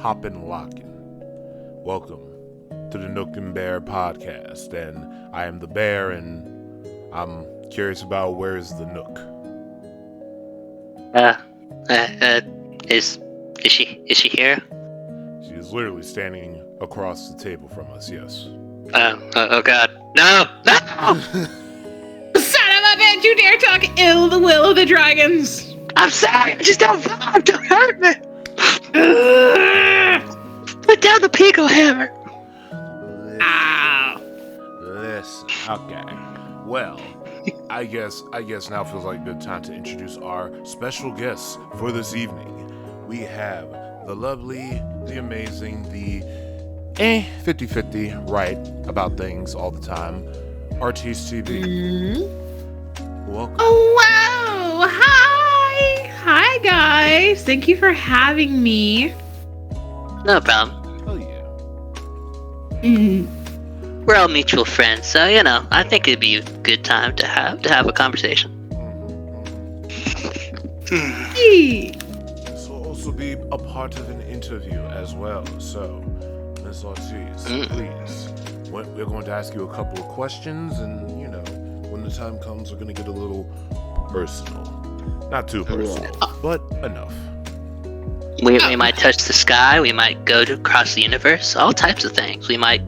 poppin' lockin'. Welcome to the Nook and Bear podcast, and I am the bear, and I'm curious about where's the Nook. Is she here? She is literally standing across the table from us. Yes. Oh God, no! Son of a bitch! You dare talk ill the will of the dragons! I'm sorry. Just don't hurt me. Put down the pico hammer. Ow! Listen. Okay. Well, I guess now feels like a good time to introduce our special guests for this evening. We have the lovely, the amazing, the 50-50 right about things all the time, ArteiceTB. Mm-hmm. Welcome. Oh, wow! Hi, guys! Thank you for having me. No problem. Oh yeah. Mm. We're all mutual friends, so I think it'd be a good time to have a conversation. Hey. This will also be a part of an interview as well. So, Miss Ortiz, please, we're going to ask you a couple of questions, and when the time comes, we're going to get a little personal. Not too personal, but enough. We might touch the sky. We might go across the universe. All types of things. We might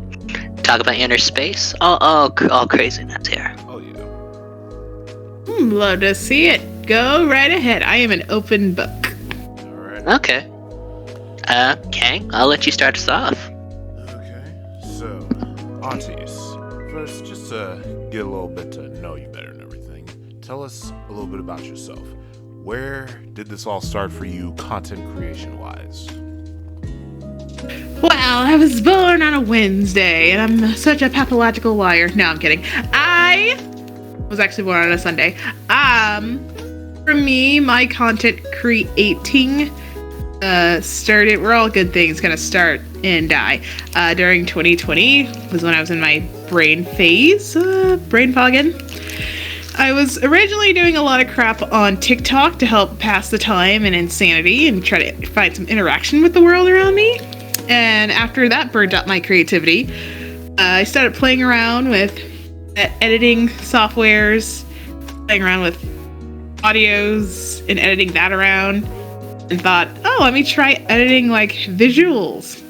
talk about inner space. All craziness here. Oh yeah. Love to see it. Go right ahead. I am an open book. All right. Okay. Kang, I'll let you start us off. Okay. So, Arteice, first, just to get a little bit to know you better and everything, tell us a little bit about yourself. Where did this all start for you, content creation-wise? Well, I was born on a Wednesday, and I'm such a pathological liar. No, I'm kidding. I was actually born on a Sunday. For me, my content creating started, where all good things kind of start and die. During 2020 was when I was in my brain phase, brain fogging. I was originally doing a lot of crap on TikTok to help pass the time and insanity and try to find some interaction with the world around me. And after that burned up my creativity, I started playing around with editing softwares, playing around with audios and editing that around, and thought, let me try editing like visuals.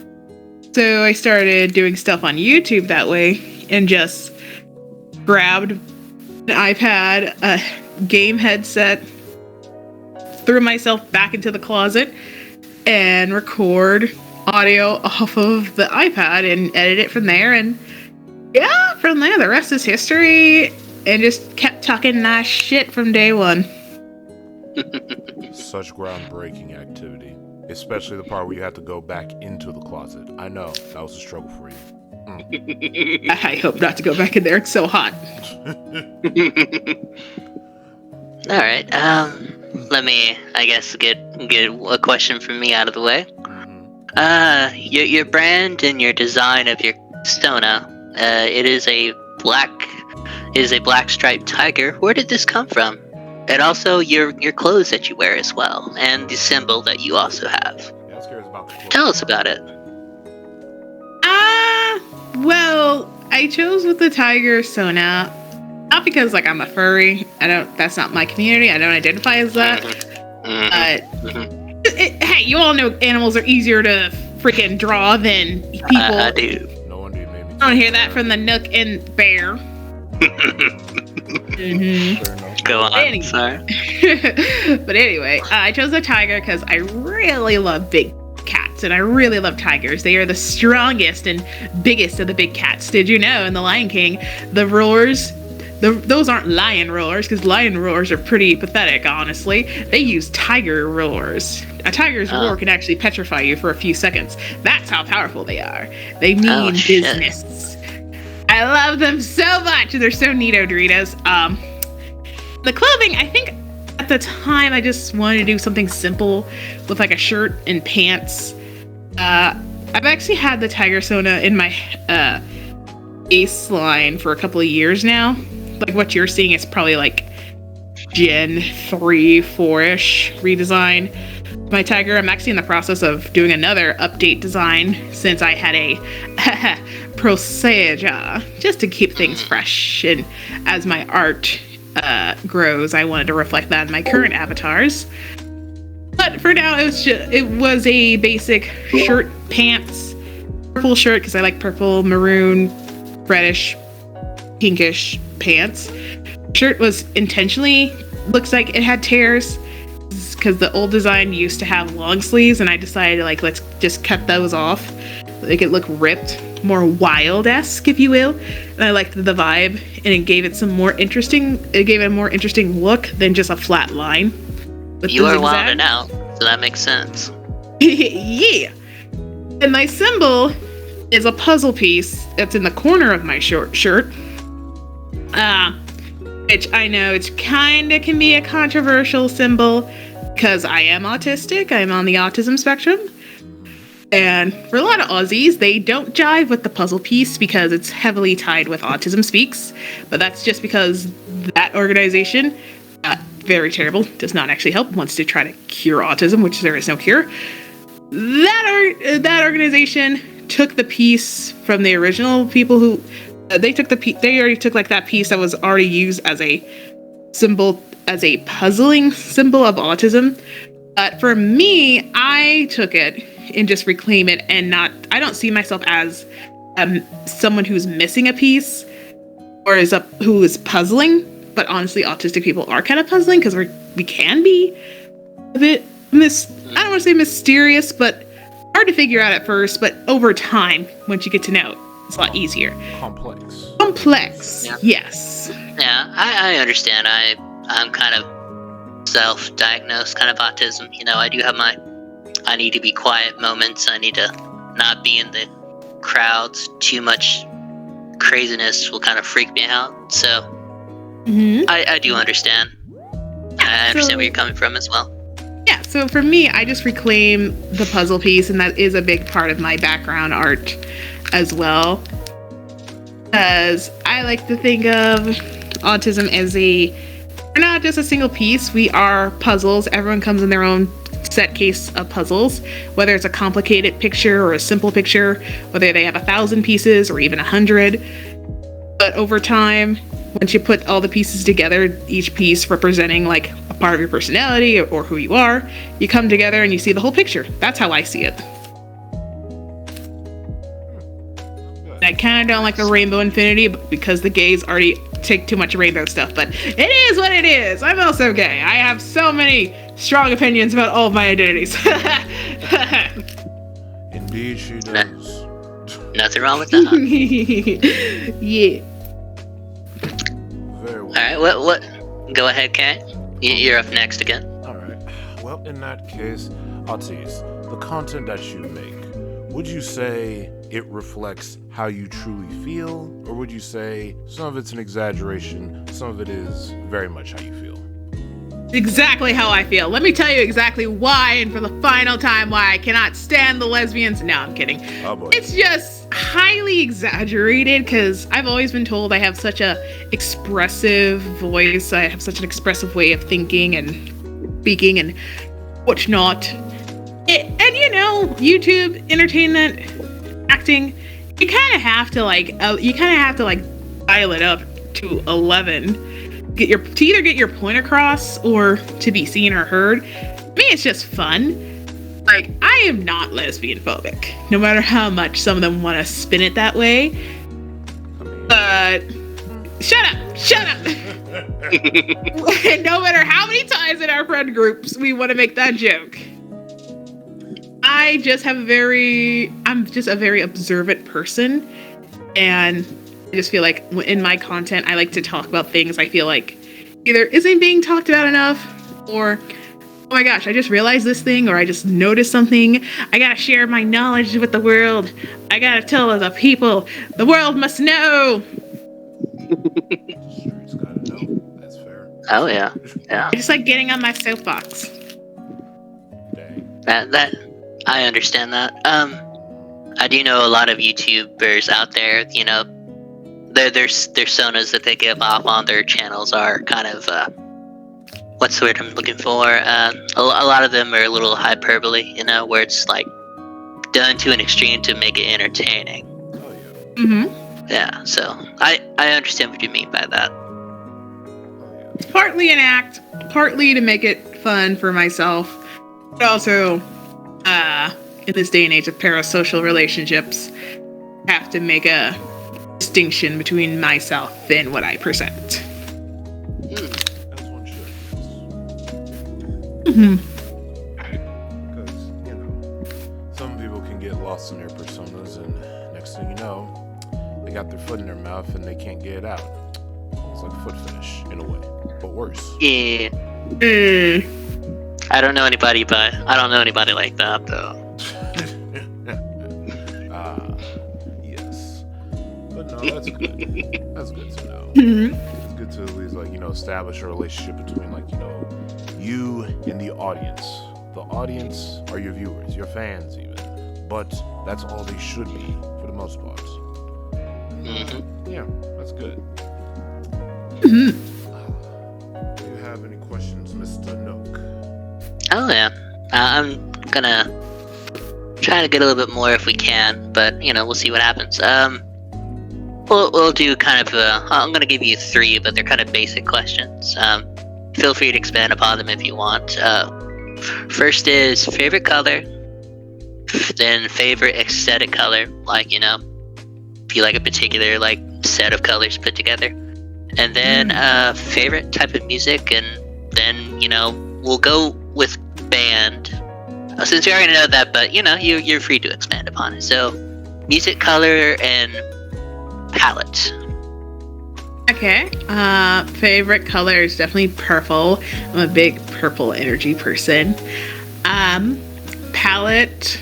So I started doing stuff on YouTube that way and just grabbed an iPad, a game headset, threw myself back into the closet, and record audio off of the iPad and edit it from there. And yeah, from there, the rest is history, and just kept talking nice shit from day one. Such groundbreaking activity, especially the part where you have to go back into the closet. I know, that was a struggle for you. I hope not to go back in there. It's so hot. All right. Let me, I guess, get a question from me out of the way. Your brand and your design of your Stona, it is a black striped tiger. Where did this come from? And also your clothes that you wear as well, and the symbol that you also have. Yeah, I was curious about the clothes. Tell us about it. Well, I chose with the tiger Sona, not because I'm a furry. That's not my community. I don't identify as that. Hey, you all know animals are easier to freaking draw than people. I do. No wonder you made me. I don't hear that from the Nook and Bear. Go on. Anyway. Sorry. But anyway, I chose the tiger because I really love big cats, and I really love tigers. They are the strongest and biggest of the big cats. Did you know in The Lion King, the roars, those aren't lion roars, because lion roars are pretty pathetic, honestly. They use tiger roars. A tiger's roar can actually petrify you for a few seconds. That's how powerful they are. They mean business. I love them so much. They're so neato Doritos. The clothing, I think at the time I just wanted to do something simple with like a shirt and pants. I've actually had the Tiger Sona in my ace line for a couple of years now. Like what you're seeing is probably like Gen 3, 4-ish redesign. my tiger, I'm actually in the process of doing another update design since I had a procedure, just to keep things fresh. And as my art grows, I wanted to reflect that in my current avatars. But for now, it was a basic shirt, pants, purple shirt because I like purple, maroon, reddish, pinkish pants. Shirt was intentionally looks like it had tears because the old design used to have long sleeves, and I decided like let's just cut those off, make it look ripped, more wild-esque, if you will. And I liked the vibe, and it gave it a more interesting look than just a flat line. You are wilding out, so that makes sense. Yeah. And my symbol is a puzzle piece that's in the corner of my short shirt. Which I know it kind of can be a controversial symbol because I am autistic. I'm on the autism spectrum. And for a lot of Aussies, they don't jive with the puzzle piece because it's heavily tied with Autism Speaks. But that's just because that organization, very terrible, does not actually help, wants to try to cure autism, which there is no cure. That organization took the piece from the original people who they already took like that piece that was already used as a symbol, as a puzzling symbol of autism. For me, I took it and just reclaim it, and I don't see myself as someone who's missing a piece or who is puzzling. But honestly, autistic people are kind of puzzling because we can be a bit I don't want to say mysterious, but hard to figure out at first. But over time, once you get to know, it's a lot easier. Complex. Yeah. Yes. Yeah, I understand. I'm kind of self-diagnosed kind of autism. You know, I do have I need to be quiet moments. I need to not be in the crowds. Too much craziness will kind of freak me out. So I do understand. I understand where you're coming from as well. Yeah, so for me, I just reclaim the puzzle piece, and that is a big part of my background art as well. Because I like to think of autism as we're not just a single piece, we are puzzles. Everyone comes in their own set case of puzzles, whether it's a complicated picture or a simple picture, whether they have 1,000 pieces or even 100. But over time, once you put all the pieces together, each piece representing like a part of your personality or who you are, you come together and you see the whole picture. That's how I see it. I kind of don't like the rainbow infinity because the gays already take too much rainbow stuff, but it is what it is. I'm also gay. I have so many strong opinions about all of my identities. Indeed, she does. Nothing wrong with that. Yeah. Very well. Alright, what? Go ahead, Kay. You're up next again. Alright. Well, in that case, Arteice, the content that you make, would you say it reflects how you truly feel, or would you say some of it's an exaggeration, some of it is very much how you feel? Exactly how I feel. Let me tell you exactly why, and for the final time, why I cannot stand the lesbians. No, I'm kidding. Oh boy. It's just highly exaggerated because I've always been told I have such a expressive voice. I have such an expressive way of thinking and speaking and whatnot. And you know, YouTube, entertainment, acting, you kind of have to dial it up to 11. To either get your point across or to be seen or heard. To me, it's just fun. Like, I am not lesbian phobic, no matter how much some of them want to spin it that way. But shut up. No matter how many times in our friend groups we want to make that joke. I'm just a very observant person, and I just feel like in my content, I like to talk about things I feel like either isn't being talked about enough, or, oh my gosh, I just realized this thing, or I just noticed something. I gotta share my knowledge with the world. I gotta tell the people. The world must know. Sure, it's gotta know. That's fair. Oh yeah. I just like getting on my soapbox. Dang. That I understand that. I do know a lot of YouTubers out there, you know, their personas that they give off on their channels are kind of what's the word I'm looking for? A lot of them are a little hyperbole, you know, where it's like done to an extreme to make it entertaining. Oh yeah. Mm-hmm. Yeah, so I understand what you mean by that. Oh yeah. Partly an act, partly to make it fun for myself, but also, in this day and age of parasocial relationships, have to make a distinction between myself and what I present. As one should. Mm-hmm. Because, you know, some people can get lost in their personas, and next thing you know, they got their foot in their mouth and they can't get it out. It's like a foot fetish, in a way, but worse. Yeah, I don't know anybody like that though. Yes. But no, that's good. That's good to know. Mm-hmm. It's good to at least, like, you know, establish a relationship between, like, you know, you and the audience. The audience are your viewers, your fans even. But that's all they should be, for the most part. Mm-hmm. Yeah, that's good. Mm-hmm. Do you have any questions, Mr. Nook? Oh yeah, I'm gonna try to get a little bit more if we can, but you know, we'll see what happens. We'll do kind of. I'm gonna give you 3, but they're kind of basic questions. Feel free to expand upon them if you want. First is favorite color, then favorite aesthetic color, like, you know, if you like a particular like set of colors put together, and then favorite type of music, and then, you know, we'll go with band. Since we already know that, but you know, you're free to expand upon it. So, music, color, and palette. Okay. Favorite color is definitely purple. I'm a big purple energy person. Palette,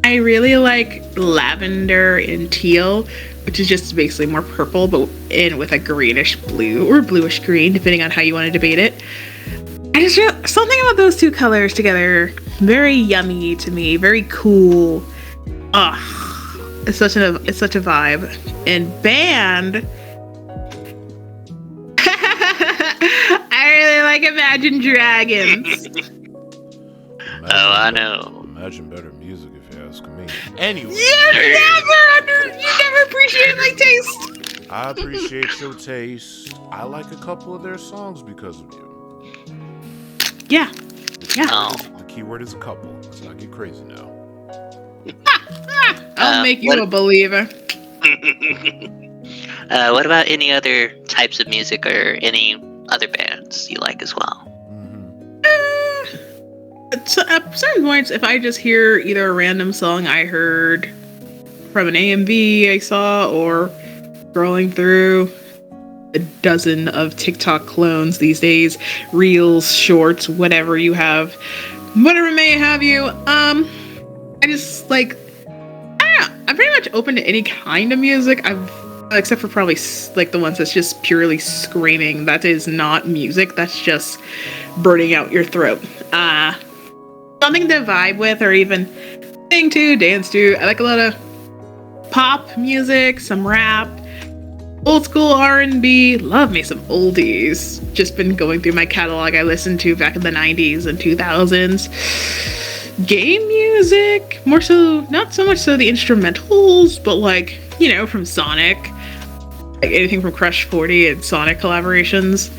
I really like lavender and teal, which is just basically more purple, but in with a greenish blue or bluish green, depending on how you want to debate it. I just feel something about those two colors together, very yummy to me, very cool. Ugh, it's such a vibe. And band, I really like Imagine Dragons. I know. Imagine better music, if you ask me. Anyway. You never appreciate my taste. I appreciate your taste. I like a couple of their songs because of you. Yeah. Yeah. Oh. The key word is a couple. Let's not get crazy now. I'll make you a believer. What about any other types of music or any other bands you like as well? At certain points, if I just hear either a random song I heard from an AMV I saw, or scrolling through a dozen of TikTok clones these days, reels, shorts, whatever you have, whatever may have you, I just like, I don't know, I'm pretty much open to any kind of music. Except for probably like the ones that's just purely screaming. That is not music. That's just burning out your throat. Something to vibe with, or even sing to, dance to. I like a lot of pop music, some rap, old school R&B. Love me some oldies. Just been going through my catalog I listened to back in the 90s and 2000s. Game music, more so, not so much so the instrumentals, but like, you know, from Sonic, like anything from Crush 40 and Sonic collaborations.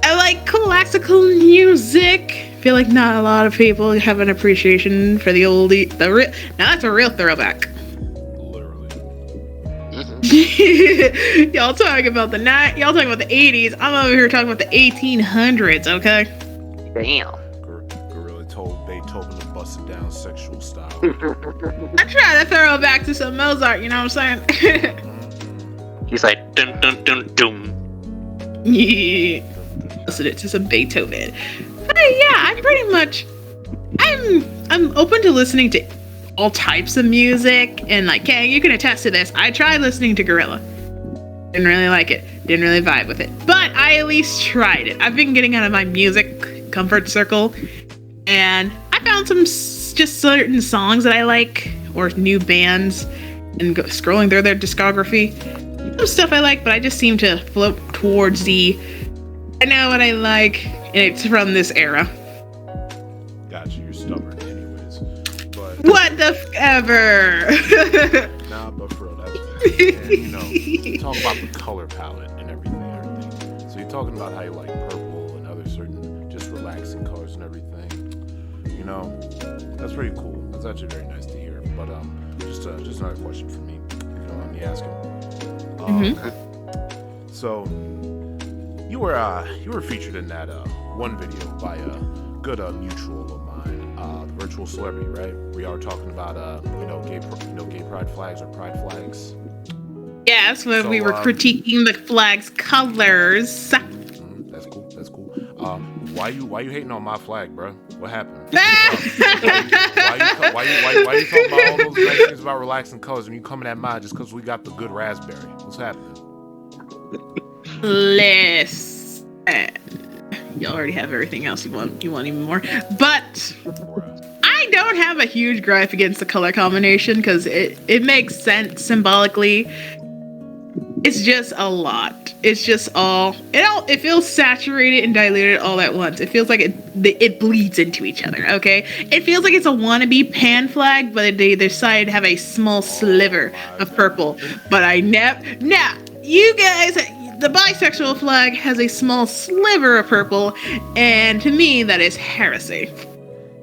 I like classical music. I feel like not a lot of people have an appreciation for the oldie. Now that's a real throwback. Literally. Mm-hmm. Y'all talking about the 80s. I'm over here talking about the 1800s. Okay. Damn. Gorilla told Beethoven to bust it down sexual style. I try to throw it back to some Mozart. You know what I'm saying? He's like dun dun dun dun. Yeah. Listen it to some Beethoven. But yeah, I'm open to listening to all types of music, and like, Kang, you can attest to this. I tried listening to Gorilla. Didn't really like it. Didn't really vibe with it. But I at least tried it. I've been getting out of my music comfort circle, and I found some just certain songs that I like, or new bands, and scrolling through their discography. Some stuff I like, but I just seem to float towards the I know what I like, and it's from this era. Gotcha, you're stubborn anyways. But What the ever? nah, but for real, that's and, you know, talk about the color palette and everything. So you're talking about how you like purple and other certain just relaxing colors and everything. You know, that's pretty cool. That's actually very nice to hear. But just another question for me, if you don't mind me asking. So you were featured in that one video by a good mutual of mine, the Virtual Celebrity, right? We are talking about gay pride flags or pride flags. Yes, when we were critiquing the flag's colors. That's cool. That's cool. Why you hating on my flag, bro? What happened? Why you talking about all those nice things about relaxing colors when you coming at mine just because we got the good raspberry? What's happening? Listen, you already have everything else you want. You want even more, but I don't have a huge gripe against the color combination because it makes sense symbolically. It's just a lot. It's just it feels saturated and diluted all at once. It feels like it bleeds into each other, okay? It feels like it's a wannabe pan flag, but they decided to have a small sliver of purple. But you guys, the bisexual flag has a small sliver of purple, and to me, that is heresy.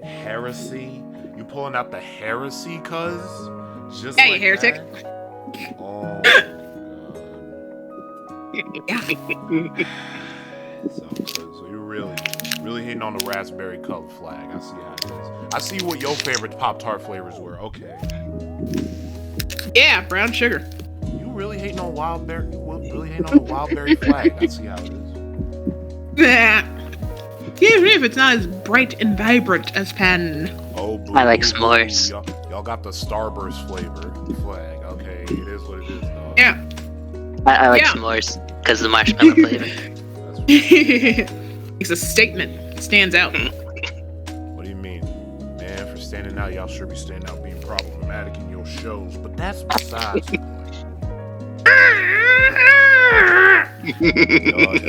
Heresy? You pulling out the heresy, cuz? Just Hey, like heretic. That? Oh. Yeah. So you're really hitting on the raspberry colored flag. I see how it is. I see what your favorite Pop-Tart flavors were. Okay. Yeah, brown sugar. You really hating on the wild berry flag. I see how it is. Yeah. Even if it's not as bright and vibrant as pan. Oh, boo, I like s'mores. Y'all got the Starburst flavor flag. Okay, it is what it is, dog. Yeah. I like s'mores because of the marshmallow flavor. It's a statement. It stands out. What do you mean? Man, for standing out, y'all sure be standing out being problematic in your shows, but that's besides the point.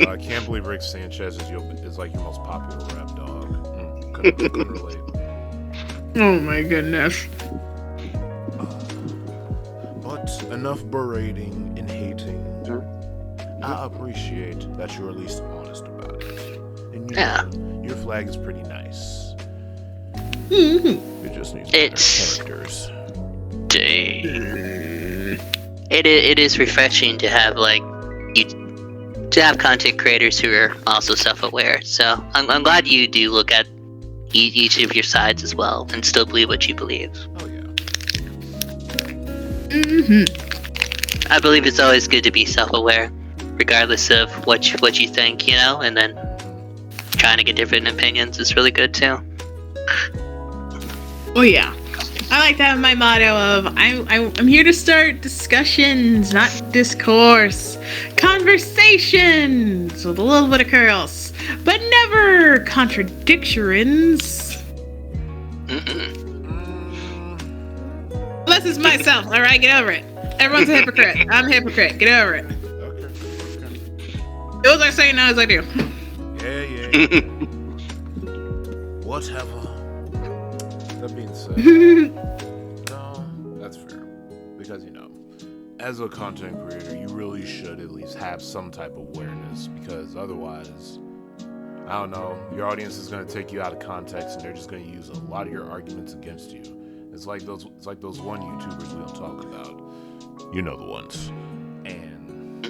I can't believe Rick Sanchez is like your most popular rap dog. Couldn't relate. Oh my goodness. But enough berating and hating. I appreciate that you're at least honest about it. And you know, your flag is pretty nice. It just needs better characters. It is refreshing to have content creators who are also self-aware. So I'm glad you do look at each of your sides as well and still believe what you believe. Oh yeah. I believe it's always good to be self-aware, regardless of what you think, and then trying to get different opinions is really good too. Oh yeah. I like to have my motto of I'm here to start discussions, not discourse. Conversations with a little bit of curls, but never contradictions. Unless it's myself, alright, get over it. Everyone's a hypocrite. I'm a hypocrite. Get over it. Okay. Do as I say, not as I do. Yeah. Whatever. That being said, no, that's fair. Because, as a content creator, you really should at least have some type of awareness. Because otherwise, I don't know, your audience is going to take you out of context and they're just going to use a lot of your arguments against you. It's like those one YouTubers we don't talk about. You know the ones. And,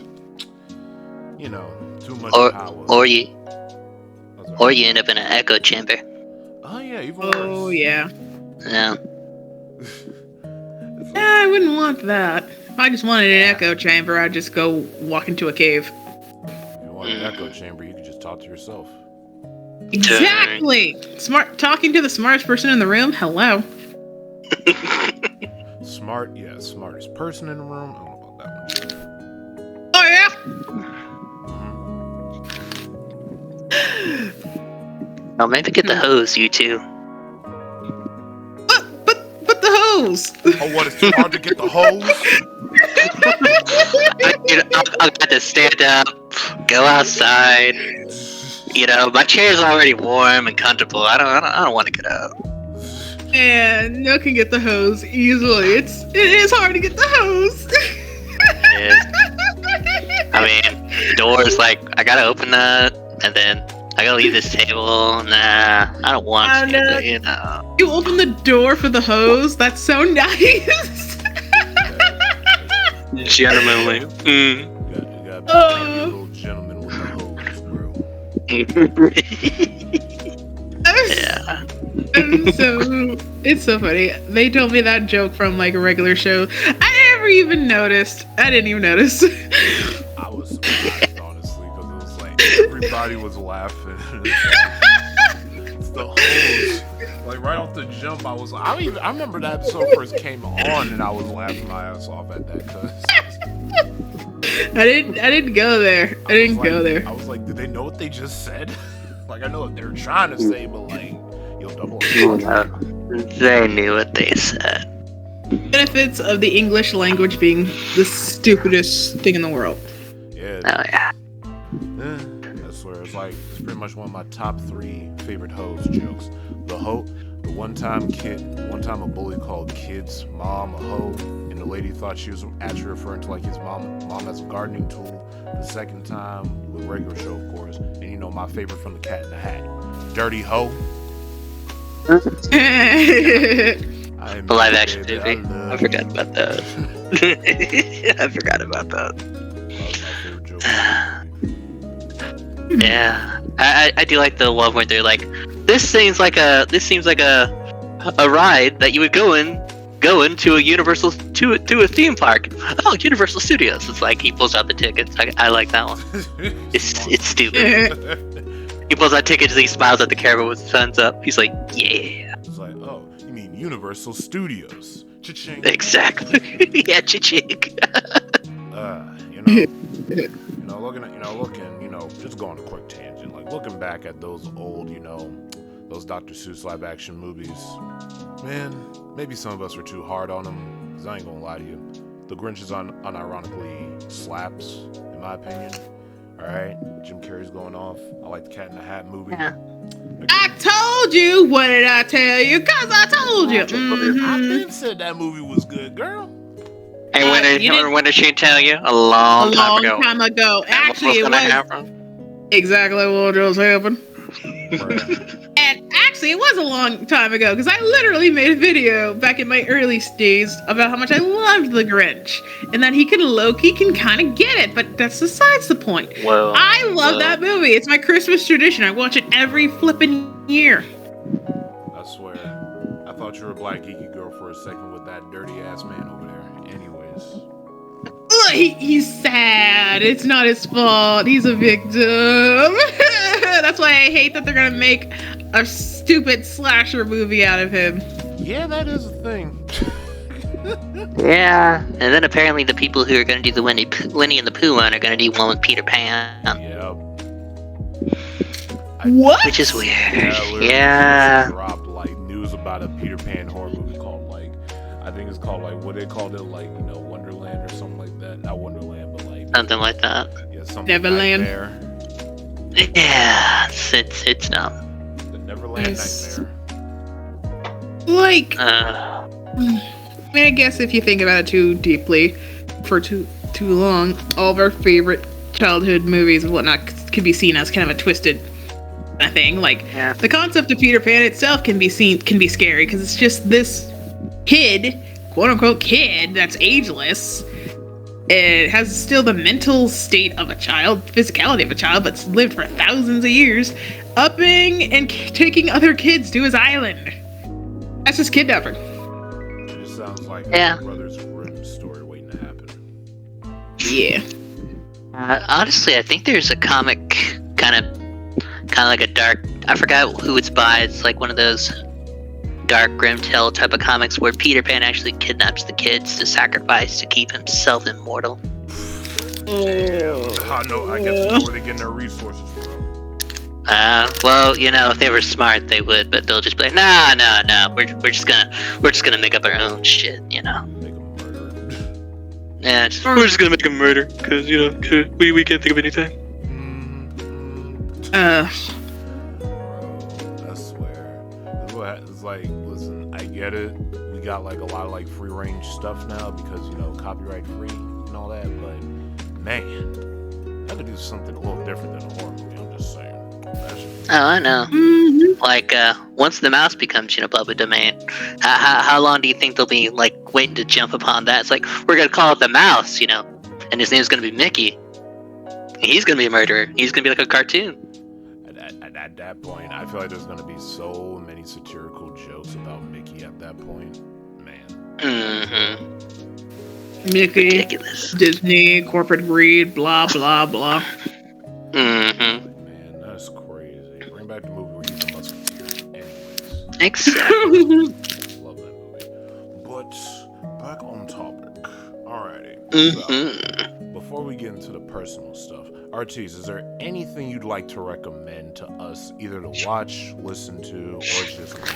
too much power. Or you end up in an echo chamber. Oh yeah, even worse. Oh yeah. Yeah. I wouldn't want that. If I just wanted an echo chamber, I'd just go walk into a cave. If you want an echo chamber, you can just talk to yourself. Exactly. Talking to the smartest person in the room. Hello. Smartest person in the room. I don't know about that one. Oh yeah. Oh, maybe get the hose, you two. But the hose. Oh, what? It's too hard to get the hose? I'll get to stand up, go outside, You know, my chair's already warm and comfortable. I don't want to get out. And Nook can get the hose easily. It is hard to get the hose. It is. I mean, the door's like, I gotta open that, and then I gotta leave this table. Nah, I don't want to, but, you know. You open the door for the hose? That's so nice. Gentlemanly. You got a little gentleman with the hose, bro. Yeah. It's so funny. They told me that joke from like a regular show. I never even noticed. I didn't even notice. I was surprised, honestly, because it was like everybody was laughing. It's the hose. Like right off the jump, I remember that episode first came on, and I was laughing my ass off at that because I didn't go there. I didn't go there. I was like, did they know what they just said? Like I know what they were trying to say, but like, yo, double. They knew what they said. Benefits of the English language being the stupidest thing in the world. Yeah. Oh yeah. I swear, it's pretty much one of my top 3 favorite hose jokes. The one time a bully called kid's mom a hoe, and the lady thought she was actually referring to like his mom as a gardening tool. The second time, with regular show, of course, and you know my favorite from the Cat in the Hat, dirty hoe. The live action movie. I forgot about that. I forgot about that. Yeah, I do like the one where they're like, this seems like a ride that you would go into a Universal to a theme park. Oh, Universal Studios. It's like he pulls out the tickets. I like that one. It's stupid. He pulls out tickets and he smiles at the camera with his thumbs up. He's like, yeah. It's like, oh, you mean Universal Studios? Cha-ching. Exactly. Yeah, cha-ching. Just going on a quick tangent. Like looking back at those old, those Dr. Seuss live action movies, man, maybe some of us were too hard on them. Cause I ain't gonna lie to you, The Grinch is unironically slaps, in my opinion. All right, Jim Carrey's going off. I like the Cat in the Hat movie. Yeah. I told you. What did I tell you? Cause I told you. I been said that movie was good, girl. Hey, when did she tell you? A long time ago. Actually, it was exactly what just happened. And actually, it was a long time ago because I literally made a video back in my early days about how much I loved the Grinch and that he can kind of get it, but that's besides the point. Well, I love that movie. It's my Christmas tradition. I watch it every flippin' year. I swear, I thought you were a black geeky girl for a second with that dirty ass man over there. Anyways. He's sad. It's not his fault. He's a victim. That's why I hate that they're gonna make a stupid slasher movie out of him. Yeah, that is a thing. Yeah, and then apparently the people who are gonna do the Winnie and the Pooh one are gonna do one with Peter Pan. Yep. What? Which is weird. Yeah. Dropped like news about a Peter Pan horror movie called I think it's called what they called it, Wonderland or something like that. Not Wonderland, but something like that. Yeah, something Neverland. Nightmare. Yeah, it's dumb. The Neverland Nightmare. I guess if you think about it too deeply, for too long, all of our favorite childhood movies and whatnot can be seen as kind of a twisted kind of thing. The concept of Peter Pan itself can be scary because it's just this kid, quote unquote kid, that's ageless. It has still the mental state of a child, physicality of a child, but lived for thousands of years, upping and taking other kids to his island. That's just kidnapping. It just sounds like a Brothers Grimm story waiting to happen. Yeah. Honestly, I think there's a comic kind of like a dark. I forgot who it's by. It's like one of those dark grim tale type of comics where Peter Pan actually kidnaps the kids to sacrifice to keep himself immortal. I know. I guess that's where they're getting their resources from. Well, if they were smart, they would, but they'll just be like, no. We're just gonna make up our own shit, Make them murder. Yeah, we're just gonna make them murder because we can't think of anything. Bro, I swear. It's like, listen, I get it. We got like a lot of like free range stuff now because, you know, copyright free and all that, but man, I could do something a little different than a horror movie. I'm just saying. Oh, I know. Mhm. Like, once the mouse becomes, public domain, how long do you think they'll be, like, waiting to jump upon that? It's like, we're gonna call it the mouse, and his name's gonna be Mickey. He's gonna be a murderer. He's gonna be like a cartoon. At that point, I feel like there's gonna be so many satirical jokes about Mickey at that point. Man. Mm-hmm. Mickey, Ridiculous. Disney, corporate greed, blah blah blah. Mm-hmm. Man, that's crazy. Bring back the movie where he's a musketeer. Anyways. Exactly. Love that movie. But back on topic. Alrighty. Mm-hmm. So, before we get into the personal stuff, Arteice, is there anything you'd like to recommend to us, either to watch, listen to, or just read?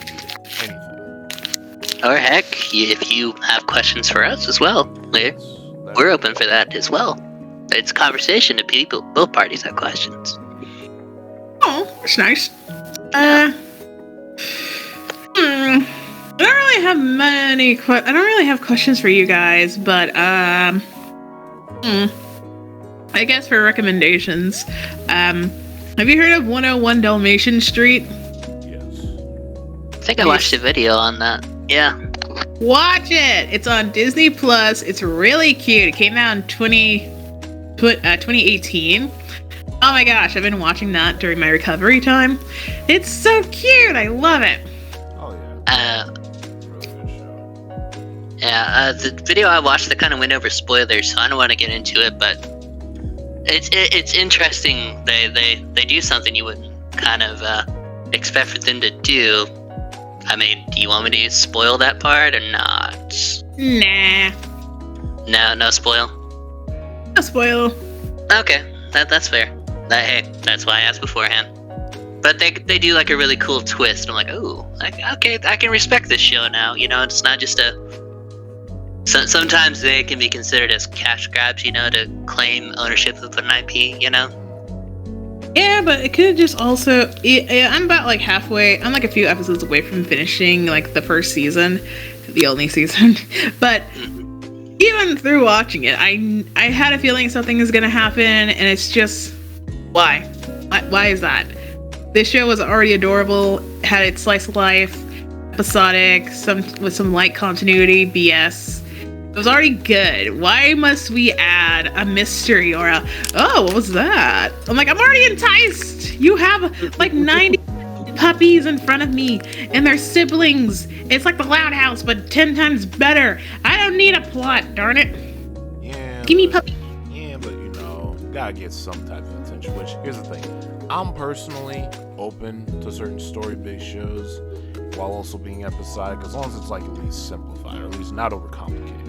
Anything? Or heck, if you have questions for us as well, we're open for that as well. It's a conversation to people. Both parties have questions. Oh, that's nice. I don't really have many. I don't really have questions for you guys, but I guess for recommendations, have you heard of 101 Dalmatian Street? Yes. I think I watched a video on that. Yeah. Watch it. It's on Disney Plus. It's really cute. It came out in 2018. Oh my gosh, I've been watching that during my recovery time. It's so cute. I love it. Oh yeah. Really good show. Yeah, the video I watched that kind of went over spoilers, so I don't want to get into it, but it's interesting. They do something you wouldn't kind of expect for them to do. I mean, do you want me to spoil that part or not? Nah. No spoil? No spoil. Okay, that's fair. Hey, that's why I asked beforehand. But they do like a really cool twist. I'm like, oh, okay, I can respect this show now. It's not just sometimes they can be considered as cash grabs, to claim ownership of an IP, Yeah, but it could just also. I'm about like halfway. I'm like a few episodes away from finishing like the first season, the only season. But even through watching it, I had a feeling something is gonna happen, and it's just why? Why is that? This show was already adorable, had its slice of life, episodic, with some light continuity BS. It was already good. Why must we add a mystery or what was that? I'm like, I'm already enticed. You have like 90 puppies in front of me and their siblings. It's like the Loud House, but 10 times better. I don't need a plot, darn it. Yeah. Give me puppies. Yeah, but gotta get some type of attention. Which, here's the thing. I'm personally open to certain story-based shows while also being episodic, as long as it's like at least simplified, or at least not overcomplicated.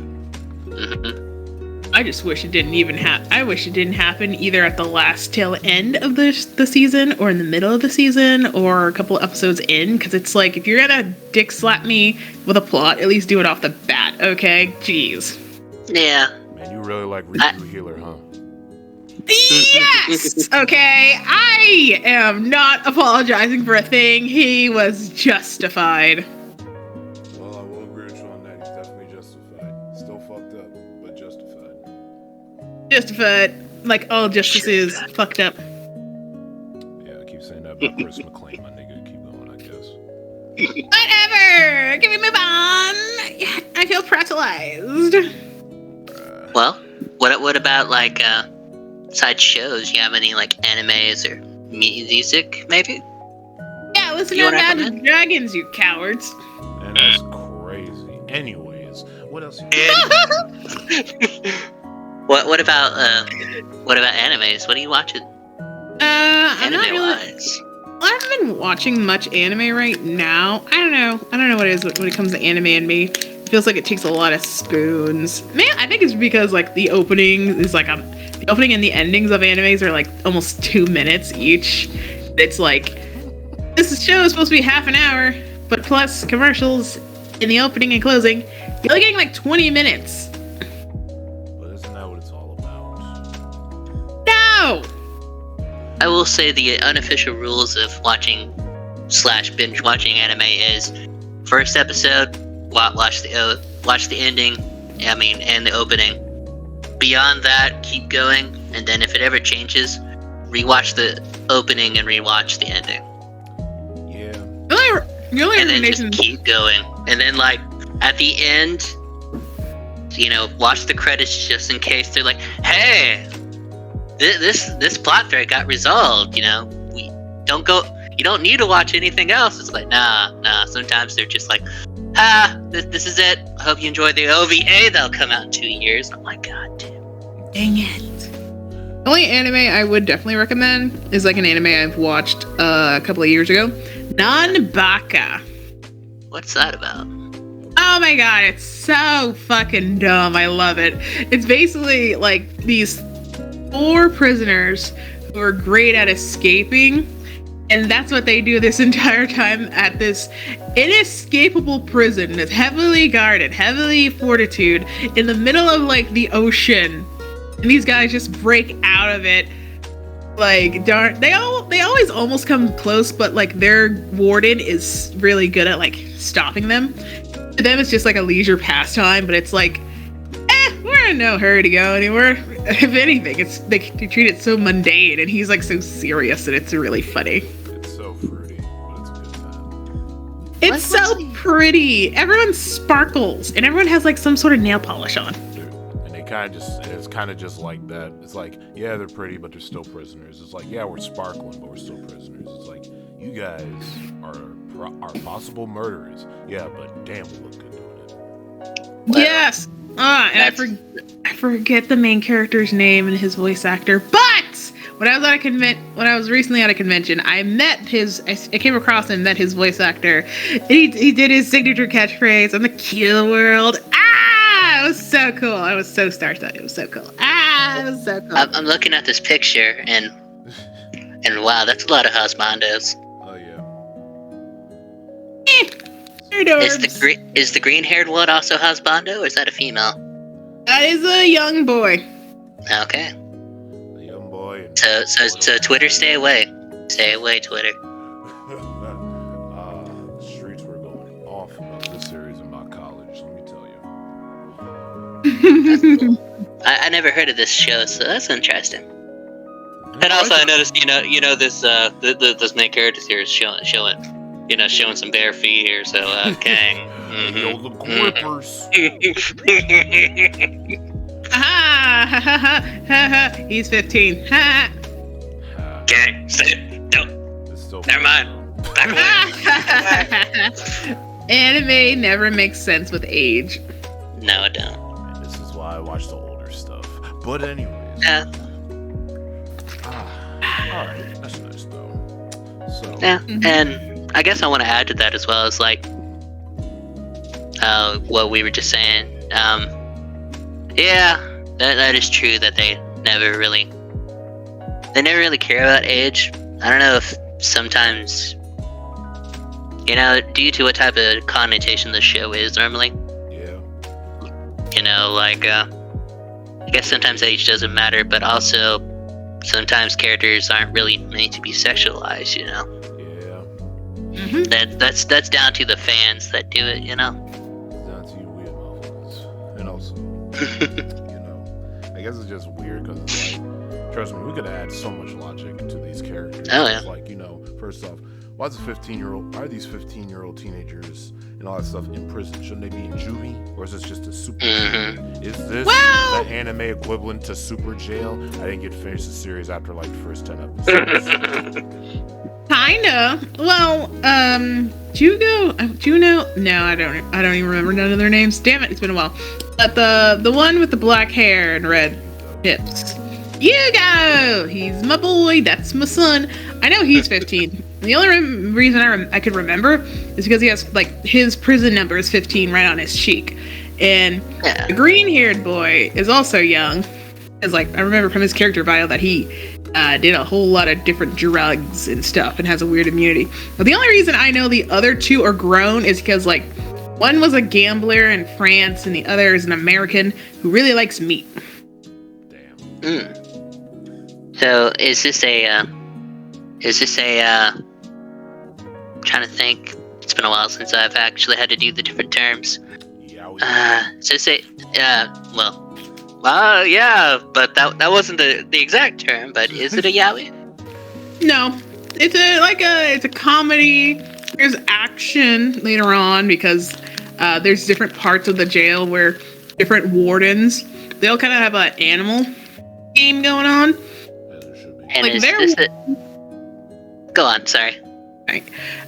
I just wish it didn't even happen. I wish it didn't happen either at the last tail end of the season, or in the middle of the season, or a couple episodes in. Because it's like, if you're gonna dick slap me with a plot, at least do it off the bat, okay? Jeez. Yeah. Man, you really like Riku Healer, huh? Yes! Okay, I am not apologizing for a thing. He was justified. Well, I will agree with you on that. He's definitely justified. Still fucked up, but justified. Justified. Like all justice is fucked up. Yeah, I keep saying that about Chris McClain, my nigga. Keep going, I guess. Whatever! Can we move on? I feel pretzelized. Well, what about like side shows? You have any like animes or music, maybe? Yeah, listen You to wanna Imagine recommend? Dragons, you cowards. And that's crazy. Anyways, what else? What about animes? What are you watching? I'm not really. Anime-wise? I haven't been watching much anime right now. I don't know what it is when it comes to anime and me. It feels like it takes a lot of spoons. Man, I think it's because like the opening is like the opening and the endings of animes are like almost 2 minutes each. It's like this show is supposed to be half an hour, but plus commercials in the opening and closing, you're getting like 20 minutes. But isn't that what it's all about? No! I will say the unofficial rules of watching / binge watching anime is first episode, watch the ending, and the opening. Beyond that, keep going, and then if it ever changes, rewatch the opening and rewatch the ending. Yeah. The only And then recommendation. just keep going. And then, like, at the end, watch the credits just in case they're like, hey, this plot thread got resolved, you don't need to watch anything else. It's like, nah. Sometimes they're just like, this is it. I hope you enjoy the OVA that'll come out in 2 years. I'm like, god damn. Dang it. The only anime I would definitely recommend is like an anime I've watched a couple of years ago. Nanbaka. What's that about? Oh my god, it's so fucking dumb. I love it. It's basically like these 4 prisoners who are great at escaping, and that's what they do this entire time at this inescapable prison that's heavily guarded, heavily fortitude, in the middle of like the ocean. And these guys just break out of it. Like, darn, they always almost come close, but like their warden is really good at like stopping them. To them, it's just like a leisure pastime, but it's like, we're in no hurry to go anywhere. If anything, they treat it so mundane, and he's like so serious, and it's really funny. It's so fruity, but it's a good time. It's so pretty. Everyone sparkles, and everyone has like some sort of nail polish on. It's kind of just like that. It's like, yeah, they're pretty, but they're still prisoners. It's like, yeah, we're sparkling, but we're still prisoners. It's like, you guys are possible murderers. Yeah, but damn, we look good doing it. Yes. And I forget the main character's name and his voice actor. But when I was recently at a convention, I came across and met his voice actor. He did his signature catchphrase on the Kill World. It was so cool. I was so starstruck. It was so cool. It was so cool. I'm looking at this picture, and wow, that's a lot of husbandos. Oh yeah. Is the green-haired one also husbando, or is that a female? That is a young boy. Okay. The young boy. So Twitter, stay away. Stay away, Twitter. The streets were going off about this series in my college. Let me tell you. That's cool. I never heard of this show, so that's interesting. And also, I noticed, this this main character here is showing some bare feet here. So, Kang. Yo, the grippers. He's 15. Kang, sit. Don't. Never mind. Anime never makes sense with age. No, it don't. And this is why I watch the older stuff. But anyways. Alright, that's nice though. So. Yeah, and I guess I want to add to that as well as like what we were just saying. Yeah, that is true that they never really care about age. I don't know if sometimes, due to what type of connotation the show is normally. Yeah. I guess sometimes age doesn't matter, but also sometimes characters aren't really made to be sexualized, Yeah. Mm-hmm. That's down to the fans that do it, Down to you weird motherfuckers. And also, I guess it's just weird because it's like, trust me, we could add so much logic to these characters. Oh, yeah. It's like, first off, why are these 15-year-old teenagers and all that stuff in prison? Shouldn't they be in juvie? Or is this just a super jail? Is this the anime equivalent to super jail? I didn't get to finish the series after like the first 10 episodes. Kinda. Well, Juno? No, I don't even remember none of their names. Damn it, it's been a while. But the one with the black hair and red hips. Hugo! He's my boy. That's my son. I know he's 15. The only reason I could remember is because he has, like, his prison number is 15 right on his cheek. And the green-haired boy is also young. Because, like, I remember from his character bio that he did a whole lot of different drugs and stuff and has a weird immunity. But the only reason I know the other two are grown is because, like, one was a gambler in France and the other is an American who really likes meat. Damn. So is this Is this a, trying to think. It's been a while since I've actually had to do the different terms. So say, yeah, but that wasn't the exact term, but is it a yaoi? No. It's a comedy. There's action later on because there's different parts of the jail where different wardens, they'll kind of have an animal game going on. And like is this it? Go on, sorry. Right.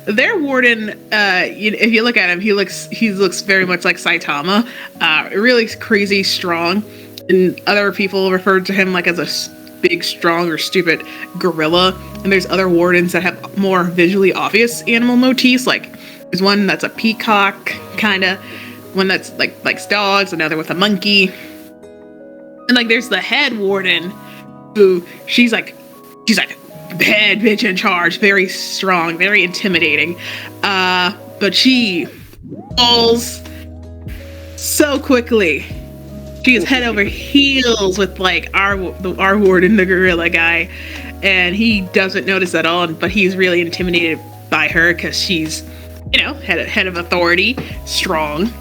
Their warden, if you look at him, he looks very much like Saitama, really crazy strong, and other people refer to him like as a big, strong, or stupid gorilla. And there's other wardens that have more visually obvious animal motifs. Like there's one that's a peacock, kind of, one that's like likes dogs, another with a monkey, and like there's the head warden, who she's like head bitch in charge, very strong, very intimidating, but she falls so quickly. She is head over heels with like our warden, the gorilla guy, and he doesn't notice at all, but he's really intimidated by her because she's, head of authority, strong.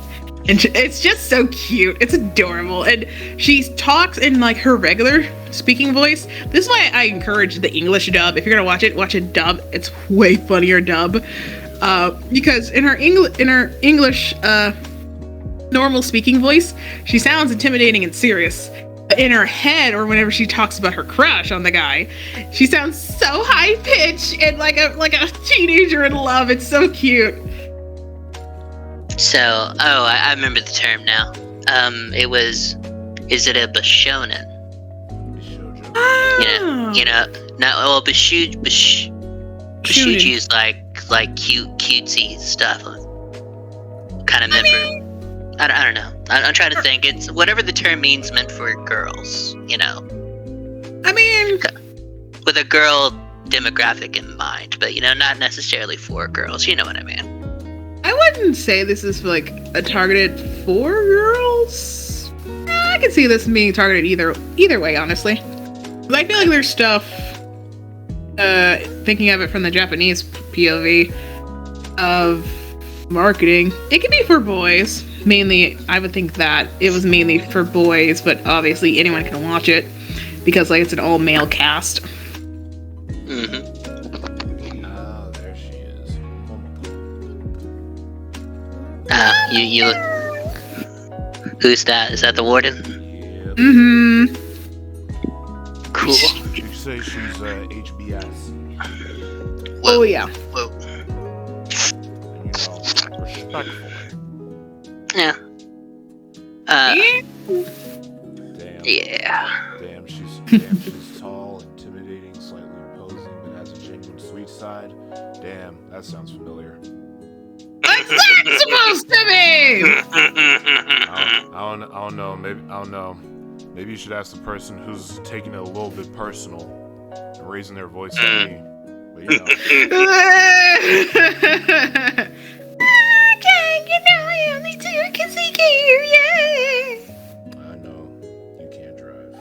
And it's just so cute. It's adorable. And she talks in like her regular speaking voice. This is why I encourage the English dub. If you're gonna watch it dub. It's way funnier dub. Because in her English normal speaking voice, she sounds intimidating and serious. But in her head, or whenever she talks about her crush on the guy, she sounds so high pitched and like a teenager in love. It's so cute. So, I remember the term now. Is it a Bishonen? Oh. Bishuju is like cutesy stuff. Kind of meant for, I don't know. I'm trying to think. It's whatever the term means, meant for girls, I mean, with a girl demographic in mind, but not necessarily for girls. You know what I mean? I wouldn't say this is like a targeted for girls. I can see this being targeted either way, honestly. But I feel like there's stuff, thinking of it from the Japanese POV of marketing, it can be for boys. Mainly, I would think that it was mainly for boys, but obviously anyone can watch it because like it's an all male cast. Mm-hmm. There she is. You look. Who's that? Is that the warden? Yep. Mm-hmm. Cool. You say she's HBS. Oh yeah. Whoa. And, respectful. Yeah. Damn. Yeah. Damn, she's tall, intimidating, slightly imposing, but has a genuine sweet side. Damn, that sounds familiar. What's that supposed to be? I don't know. Maybe you should ask the person who's taking it a little bit personal and raising their voice at me. But Okay, I only do it 'cause he care, yeah. I know you can't drive.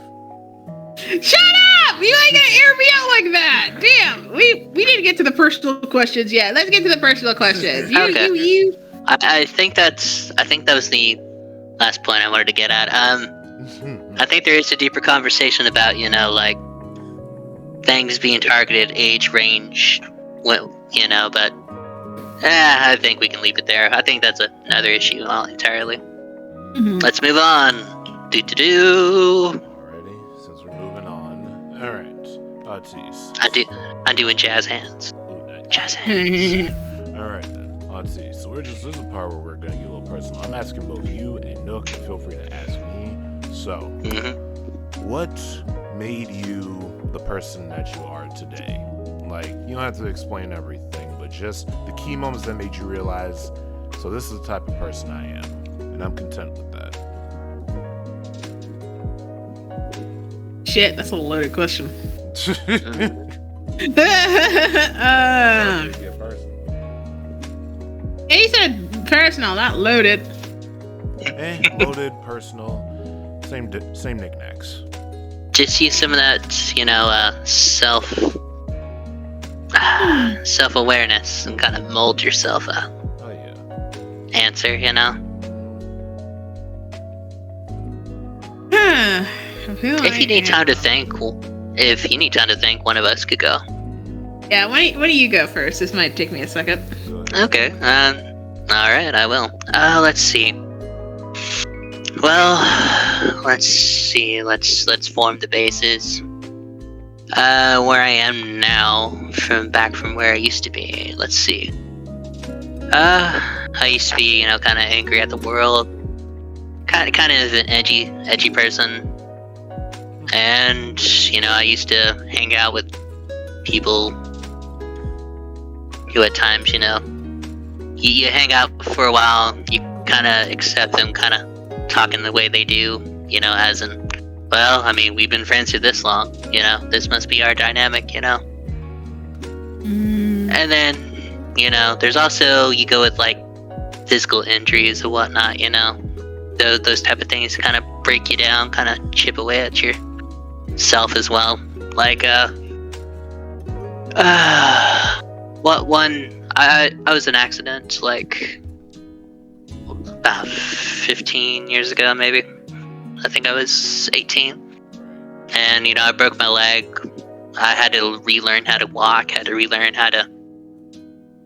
Shut up! You ain't gonna air me out like that. Damn, we didn't get to the personal questions yet. Let's get to the personal questions. Okay. You. I think that was the last point I wanted to get at. I think there is a deeper conversation about, like things being targeted, age range, but I think we can leave it there. I think that's another issue entirely. Mm-hmm. Let's move on. Alrighty, since we're moving on. Alright, Arteice. I'm doing jazz hands. Ooh, nice. Jazz hands. Alright then, Arteice. So this is the part where we're gonna get a little personal. I'm asking both you and Nook, and feel free to ask me. So, what made you the person that you are today? Like, you don't have to explain everything, but just the key moments that made you realize, so this is the type of person I am, and I'm content with that. Shit, that's a loaded question. He said personal, not loaded. Loaded, personal, same knickknacks. Just use some of that, self self-awareness and kind of mold yourself a Oh yeah. answer, you know? I feel If you like- need time to think, one of us could go. Yeah, why don't you go first? This might take me a second. Go ahead. Okay. Alright, I will. Let's see. Well, let's see. Let's form the bases. Where I am now, from where I used to be. Let's see. I used to be, kind of angry at the world. Kind of an edgy person. And, I used to hang out with people who at times, you hang out for a while, you kind of accept them kind of talking the way they do, as in, well, I mean, we've been friends for this long, this must be our dynamic, And then, there's also, you go with like physical injuries and whatnot, those type of things kind of break you down, kind of chip away at yourself as well. Like, I was in an accident like about 15 years ago, maybe. I think I was 18. And, I broke my leg. I had to relearn how to walk, had to relearn how to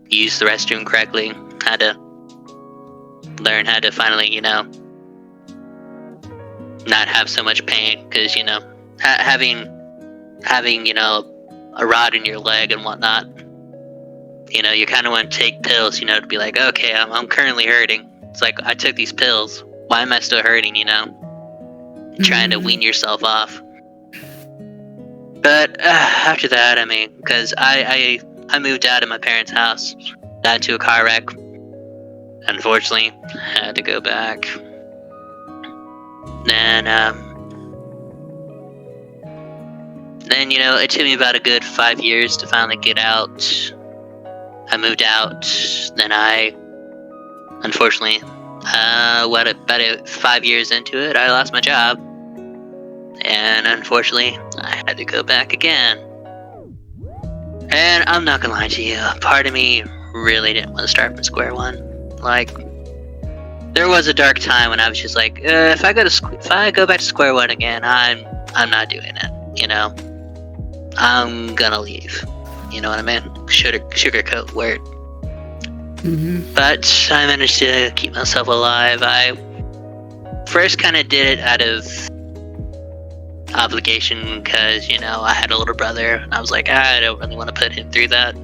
use the restroom correctly, had to learn how to finally, not have so much pain, because, having, a rod in your leg and whatnot, you kind of want to take pills, to be like, okay, I'm currently hurting. It's like, I took these pills. Why am I still hurting, Trying to wean yourself off. But after that, I mean, because I moved out of my parents' house, got into a car wreck. Unfortunately, had to go back. Then, it took me about a good 5 years to finally get out. I moved out. Then unfortunately, about 5 years into it, I lost my job. And unfortunately, I had to go back again. And I'm not gonna lie to you, part of me really didn't want to start from square one. Like, there was a dark time when I was just like, if I go back to square one again, I'm not doing it. I'm gonna leave. You know what I mean? Sugarcoat word. But I managed to keep myself alive. I first kind of did it out of obligation because, I had a little brother and I was like, I don't really want to put him through that.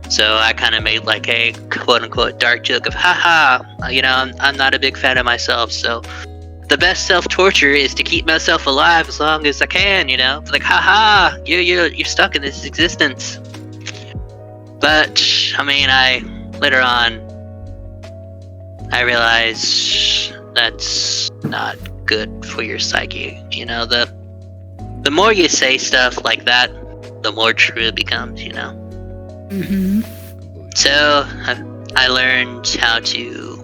So I kind of made like a quote unquote dark joke of, haha, I'm not a big fan of myself, so the best self-torture is to keep myself alive as long as I can, It's like, haha, you're stuck in this existence. But, I mean, later on, I realized that's not good for your psyche. The more you say stuff like that, the more true it becomes, So, I learned how to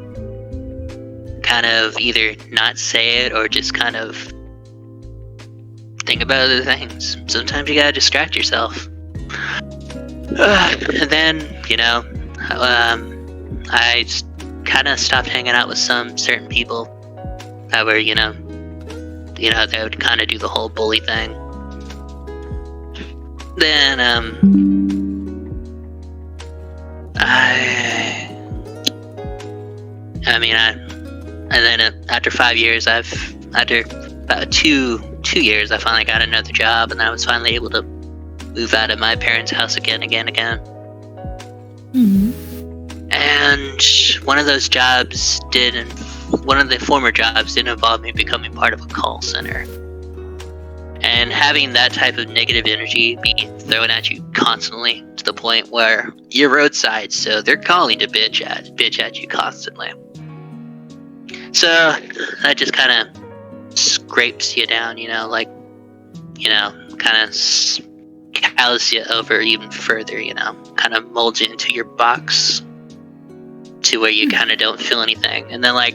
kind of either not say it or just kind of think about other things. Sometimes you gotta distract yourself. And then, I kind of stopped hanging out with some certain people that were, they would kind of do the whole bully thing. Then, and then after 5 years, after about two years, I finally got another job, and I was finally able to move out of my parents' house again. And one of the former jobs did involve me becoming part of a call center. And having that type of negative energy being thrown at you constantly to the point where you're roadside, so they're calling to bitch at you constantly. So that just kind of scrapes you down, kind of callous you over even further, kind of molds you into your box to where you kind of don't feel anything. And then I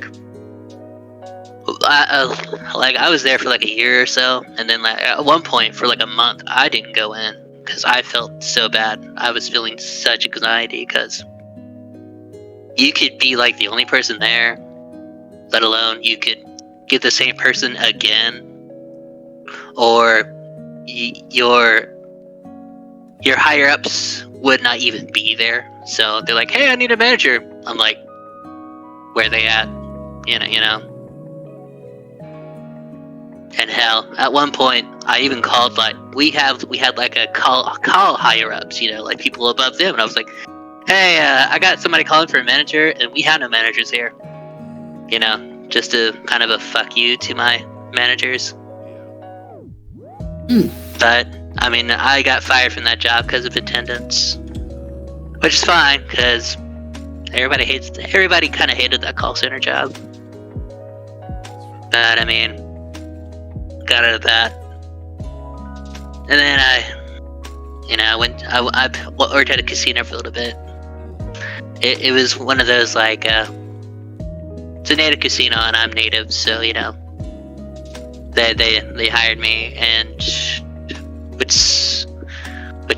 was there for like a year or so, and then at one point for like a month I didn't go in because I felt so bad. I was feeling such anxiety because you could be like the only person there, let alone you could get the same person again, or your higher ups would not even be there. So they're like, "Hey, I need a manager." I'm like, "Where they at?" You know. And hell, at one point, I even called like we had like a call higher ups, like people above them, and I was like, "Hey, I got somebody calling for a manager, and we have no managers here." Just to kind of a fuck you to my managers. But I mean, I got fired from that job because of attendance, which is fine because everybody kind of hated that call center job. But I mean, got out of that, and then I worked at a casino for a little bit. It was one of those like it's a native casino and I'm native, so they hired me, and which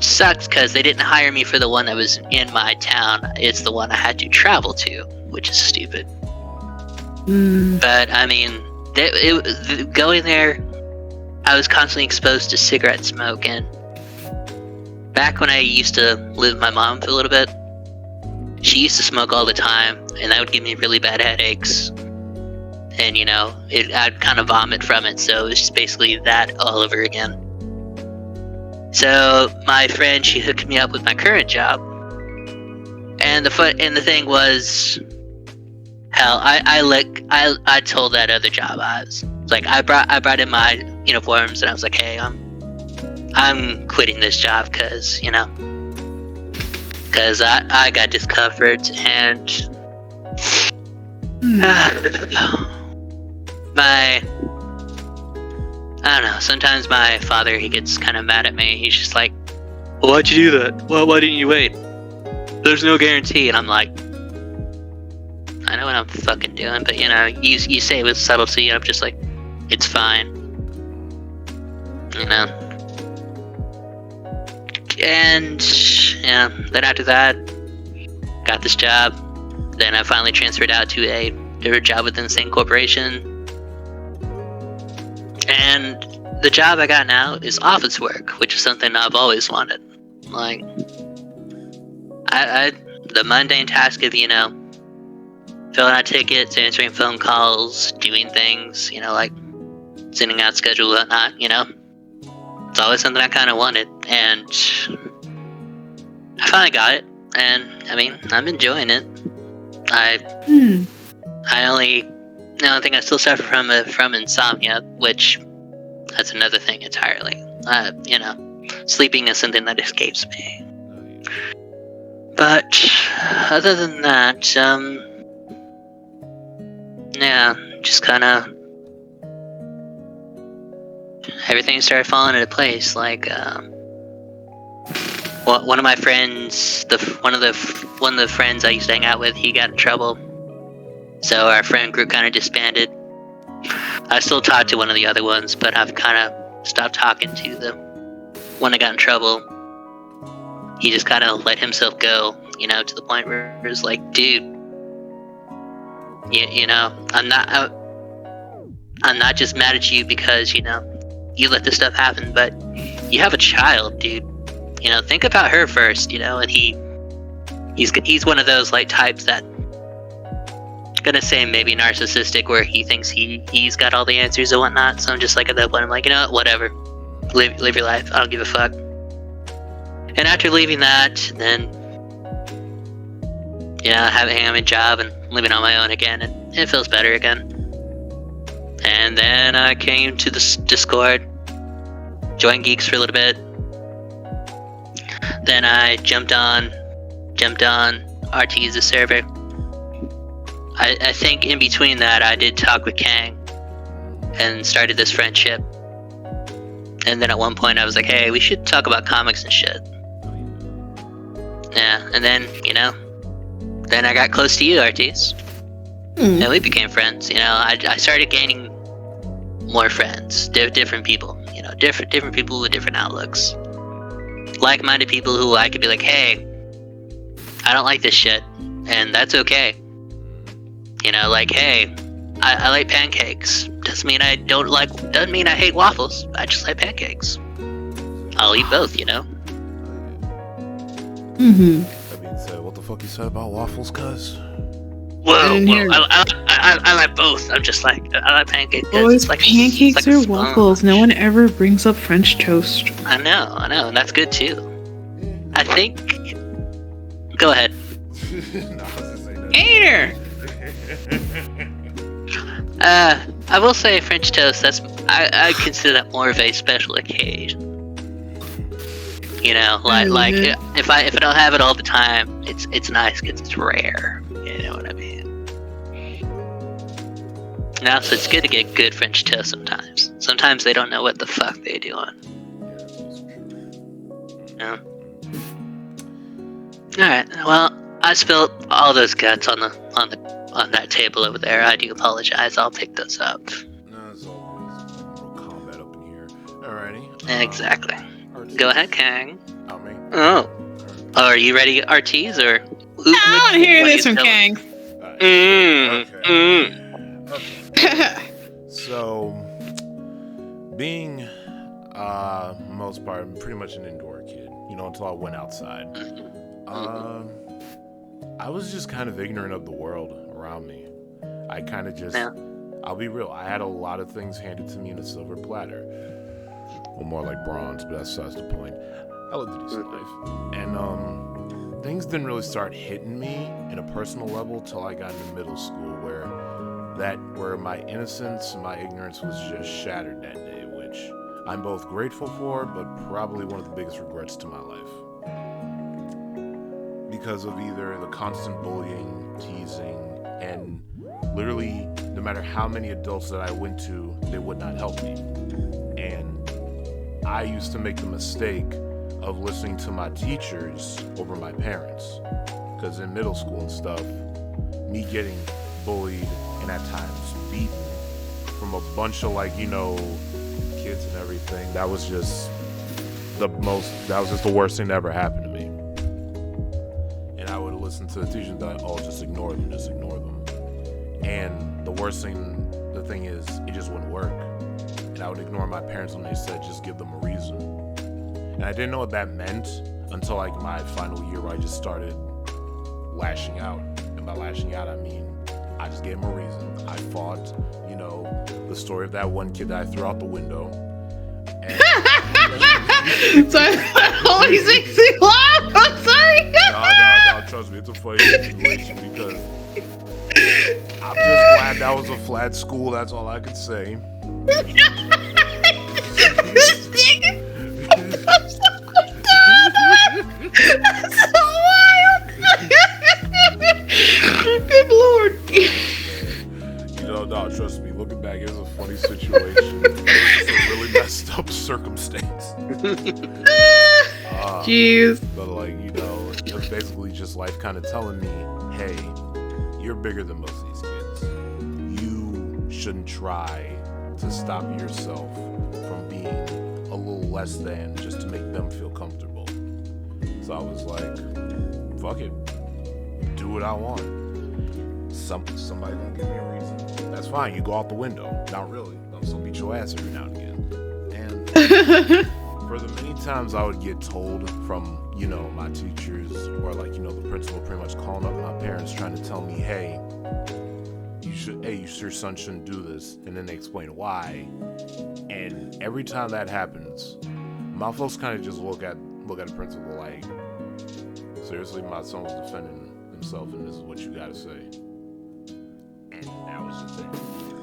sucks because they didn't hire me for the one that was in my town. It's the one I had to travel to, which is stupid. But I mean, going there, I was constantly exposed to cigarette smoke, and back when I used to live with my mom for a little bit, she used to smoke all the time, and that would give me really bad headaches. And I'd kind of vomit from it, so it was just basically that all over again. So my friend, she hooked me up with my current job, and the thing was, hell, I told that other job I brought in my uniforms, and I was like, "Hey, I'm quitting this job because I got discomfort, and I don't know, sometimes my father, he gets kind of mad at me. He's just like, "Well, why'd you do that? Well, why didn't you wait? There's no guarantee." And I'm like, I know what I'm fucking doing, but you say it with subtlety, and I'm just like, it's fine. And then after that, got this job. Then I finally transferred out to a different job within the same corporation. And the job I got now is office work, which is something I've always wanted. Like, the mundane task of, filling out tickets, answering phone calls, doing things, like sending out schedules and whatnot, It's always something I kind of wanted, and I finally got it, and I mean, I'm enjoying it. The only thing I still suffer from insomnia, which that's another thing entirely. Sleeping is something that escapes me. But other than that, just kind of everything started falling into place. Like, one of my friends, one of the friends I used to hang out with, he got in trouble, so our friend group kind of disbanded. I still talk to one of the other ones, but I've kind of stopped talking to the one that got in trouble. He just kind of let himself go, to the point where it was like, dude, I'm not just mad at you because you let this stuff happen, but you have a child, dude. Think about her first, and he's one of those like types that, gonna say maybe narcissistic, where he thinks he's got all the answers and whatnot. So I'm just like, at that point, I'm like, whatever, live your life. I don't give a fuck. And after leaving that, then having a job and living on my own again, and it feels better again. And then I came to this Discord, joined Geeks for a little bit. Then I jumped on ArteiceTB server. I think in between that, I did talk with Kang and started this friendship. And then at one point, I was like, "Hey, we should talk about comics and shit." Yeah, and then then I got close to you, Arteice, and we became friends. I started gaining more friends, different people. Different people with different outlooks. like-minded people who I could be like, hey, I don't like this shit, and that's okay. You know, like, hey, I like pancakes. Doesn't mean I hate waffles. I just like pancakes. I'll eat both, you know? Mm-hmm. That being said, what the fuck you said about waffles, cuz? Whoa, I like both. I'm just like, I like pancakes. Always like pancakes or waffles. No one ever brings up French toast. I know, and that's good too. I think... Go ahead. Hater! I will say French toast, I consider that more of a special occasion. You know, like if I don't have it all the time, it's nice because it's rare. You know what I mean? Now, so it's good to get good French toast sometimes. Sometimes they don't know what the fuck they're doing. Yeah. Alright, well, I spilled all those guts on that table over there. I do apologize. I'll pick those up. No, it's all good. Combat up in here. Alrighty. Exactly. Go ahead, Kang. Me. Oh, are you ready, Arteice, or? I want to hear this from Kang. Okay. So, being most part, I'm pretty much an indoor kid, you know, until I went outside. I was just kind of ignorant of the world around me. I kind of just, I'll be real, I had a lot of things handed to me in a silver platter. Well, more like bronze, but that's the point. I lived a decent life. And things didn't really start hitting me in a personal level till I got into middle school, where my innocence and my ignorance was just shattered that day, which I'm both grateful for, but probably one of the biggest regrets to my life. Because of either the constant bullying, teasing, and literally, no matter how many adults that I went to, they would not help me. And I used to make the mistake of listening to my teachers over my parents. Because in middle school and stuff, me getting bullied and at times beaten from a bunch of kids and everything, that was just the worst thing that ever happened to me. And I would listen to the teachers and be like, oh, just ignore them. And the thing is, it just wouldn't work. And I would ignore my parents when they said, just give them a reason. And I didn't know what that meant until my final year, where I just started lashing out. And by lashing out, I mean, I just gave them a reason. I fought, the story of that one kid that I threw out the window. And so that always makes me laugh. I'm sorry. No, trust me, it's a funny situation because I'm just glad that was a flat school. That's all I could say. That's so wild. Good lord. No, trust me. Looking back, it was a funny situation. It's a really messed up circumstance. Jeez. But it was basically just life kind of telling me, hey, you're bigger than most of these kids. You shouldn't try to stop yourself from being a little less than just to make them feel comfortable. So I was like, fuck it. Do what I want. Somebody gonna give me a reason. That's fine. You go out the window. Not really. I'll still beat your ass every now and again. And for the many times I would get told from, my teachers or the principal pretty much calling up my parents trying to tell me, hey, your son shouldn't do this. And then they explain why. And every time that happens, my folks kind of just look at the principal like, seriously, my son was defending himself and this is what you gotta say. And that was just it.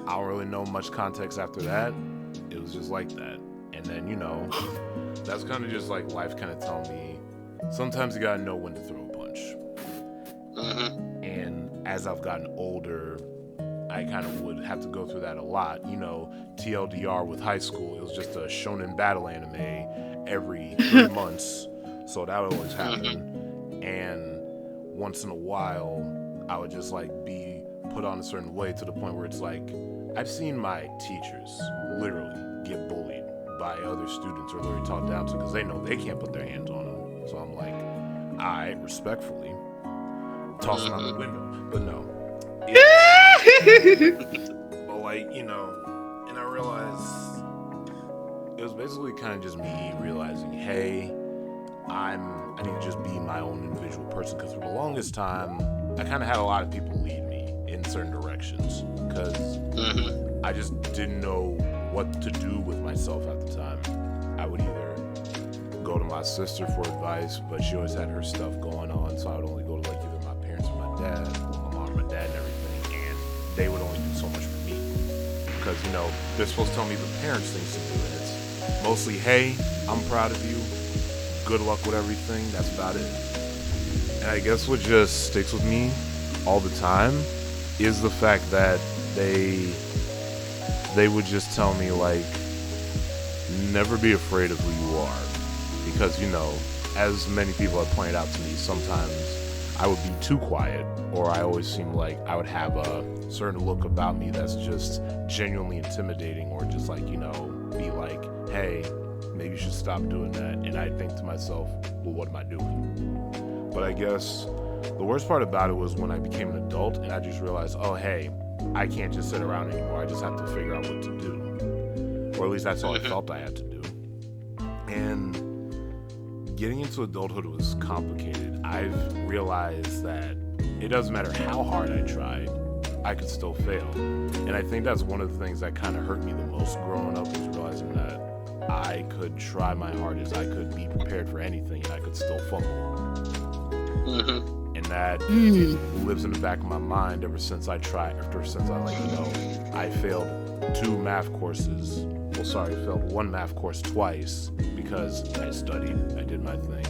I don't really know much context after that. It was just like that. And then, that's kind of just life kind of telling me, sometimes you gotta know when to throw a punch. And as I've gotten older, I kind of would have to go through that a lot. TLDR with high school, it was just a shonen battle anime every 3 months. So that would always happen. And once in a while, I would just be put on a certain way to the point where it's I've seen my teachers literally get bullied by other students or they're talked down to because they know they can't put their hands on them. So I'm like, I respectfully toss them out the window. But no. But like, you know, and I realized it was basically kind of just me realizing, hey, I need to just be my own individual person, because for the longest time I kind of had a lot of people lead me in certain directions because I just didn't know what to do with myself at the time. I would either go to my sister for advice, but she always had her stuff going on, so I would only go to like either my parents or my dad, or my mom or my dad and everything, and they would only do so much for me because, you know, they're supposed to tell me the parents' things to do, and it's mostly, hey, I'm proud of you, good luck with everything, that's about it. And I guess what just sticks with me all the time is the fact that they would just tell me, like, never be afraid of who you are. Because, you know, as many people have pointed out to me, sometimes I would be too quiet, or I always seem like I would have a certain look about me that's just genuinely intimidating, or just like, you know, be like, hey, maybe you should stop doing that. And I think to myself, well, what am I doing? But I guess the worst part about it was when I became an adult and I just realized, oh, hey, I can't just sit around anymore. I just have to figure out what to do. Or at least that's all I felt I had to do. And getting into adulthood was complicated. I've realized that it doesn't matter how hard I tried, I could still fail. And I think that's one of the things that kind of hurt me the most growing up, was realizing that I could try my hardest, I could be prepared for anything, and I could still fumble. And that lives in the back of my mind ever since I failed 1 math course twice because I studied, I did my thing,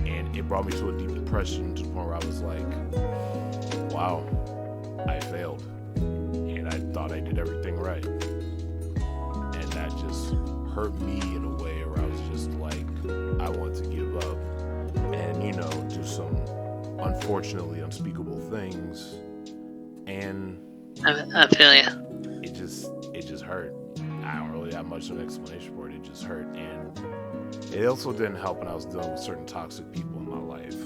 and it brought me to a deep depression, to the point where I was like, wow, I failed, and I thought I did everything right. And that just hurt me in a way where I was just like, I want to give up and, you know, do some unfortunately unspeakable things. And I feel ya. It just hurt. I don't really have much of an explanation for it. It just hurt. And it also didn't help when I was dealing with certain toxic people in my life.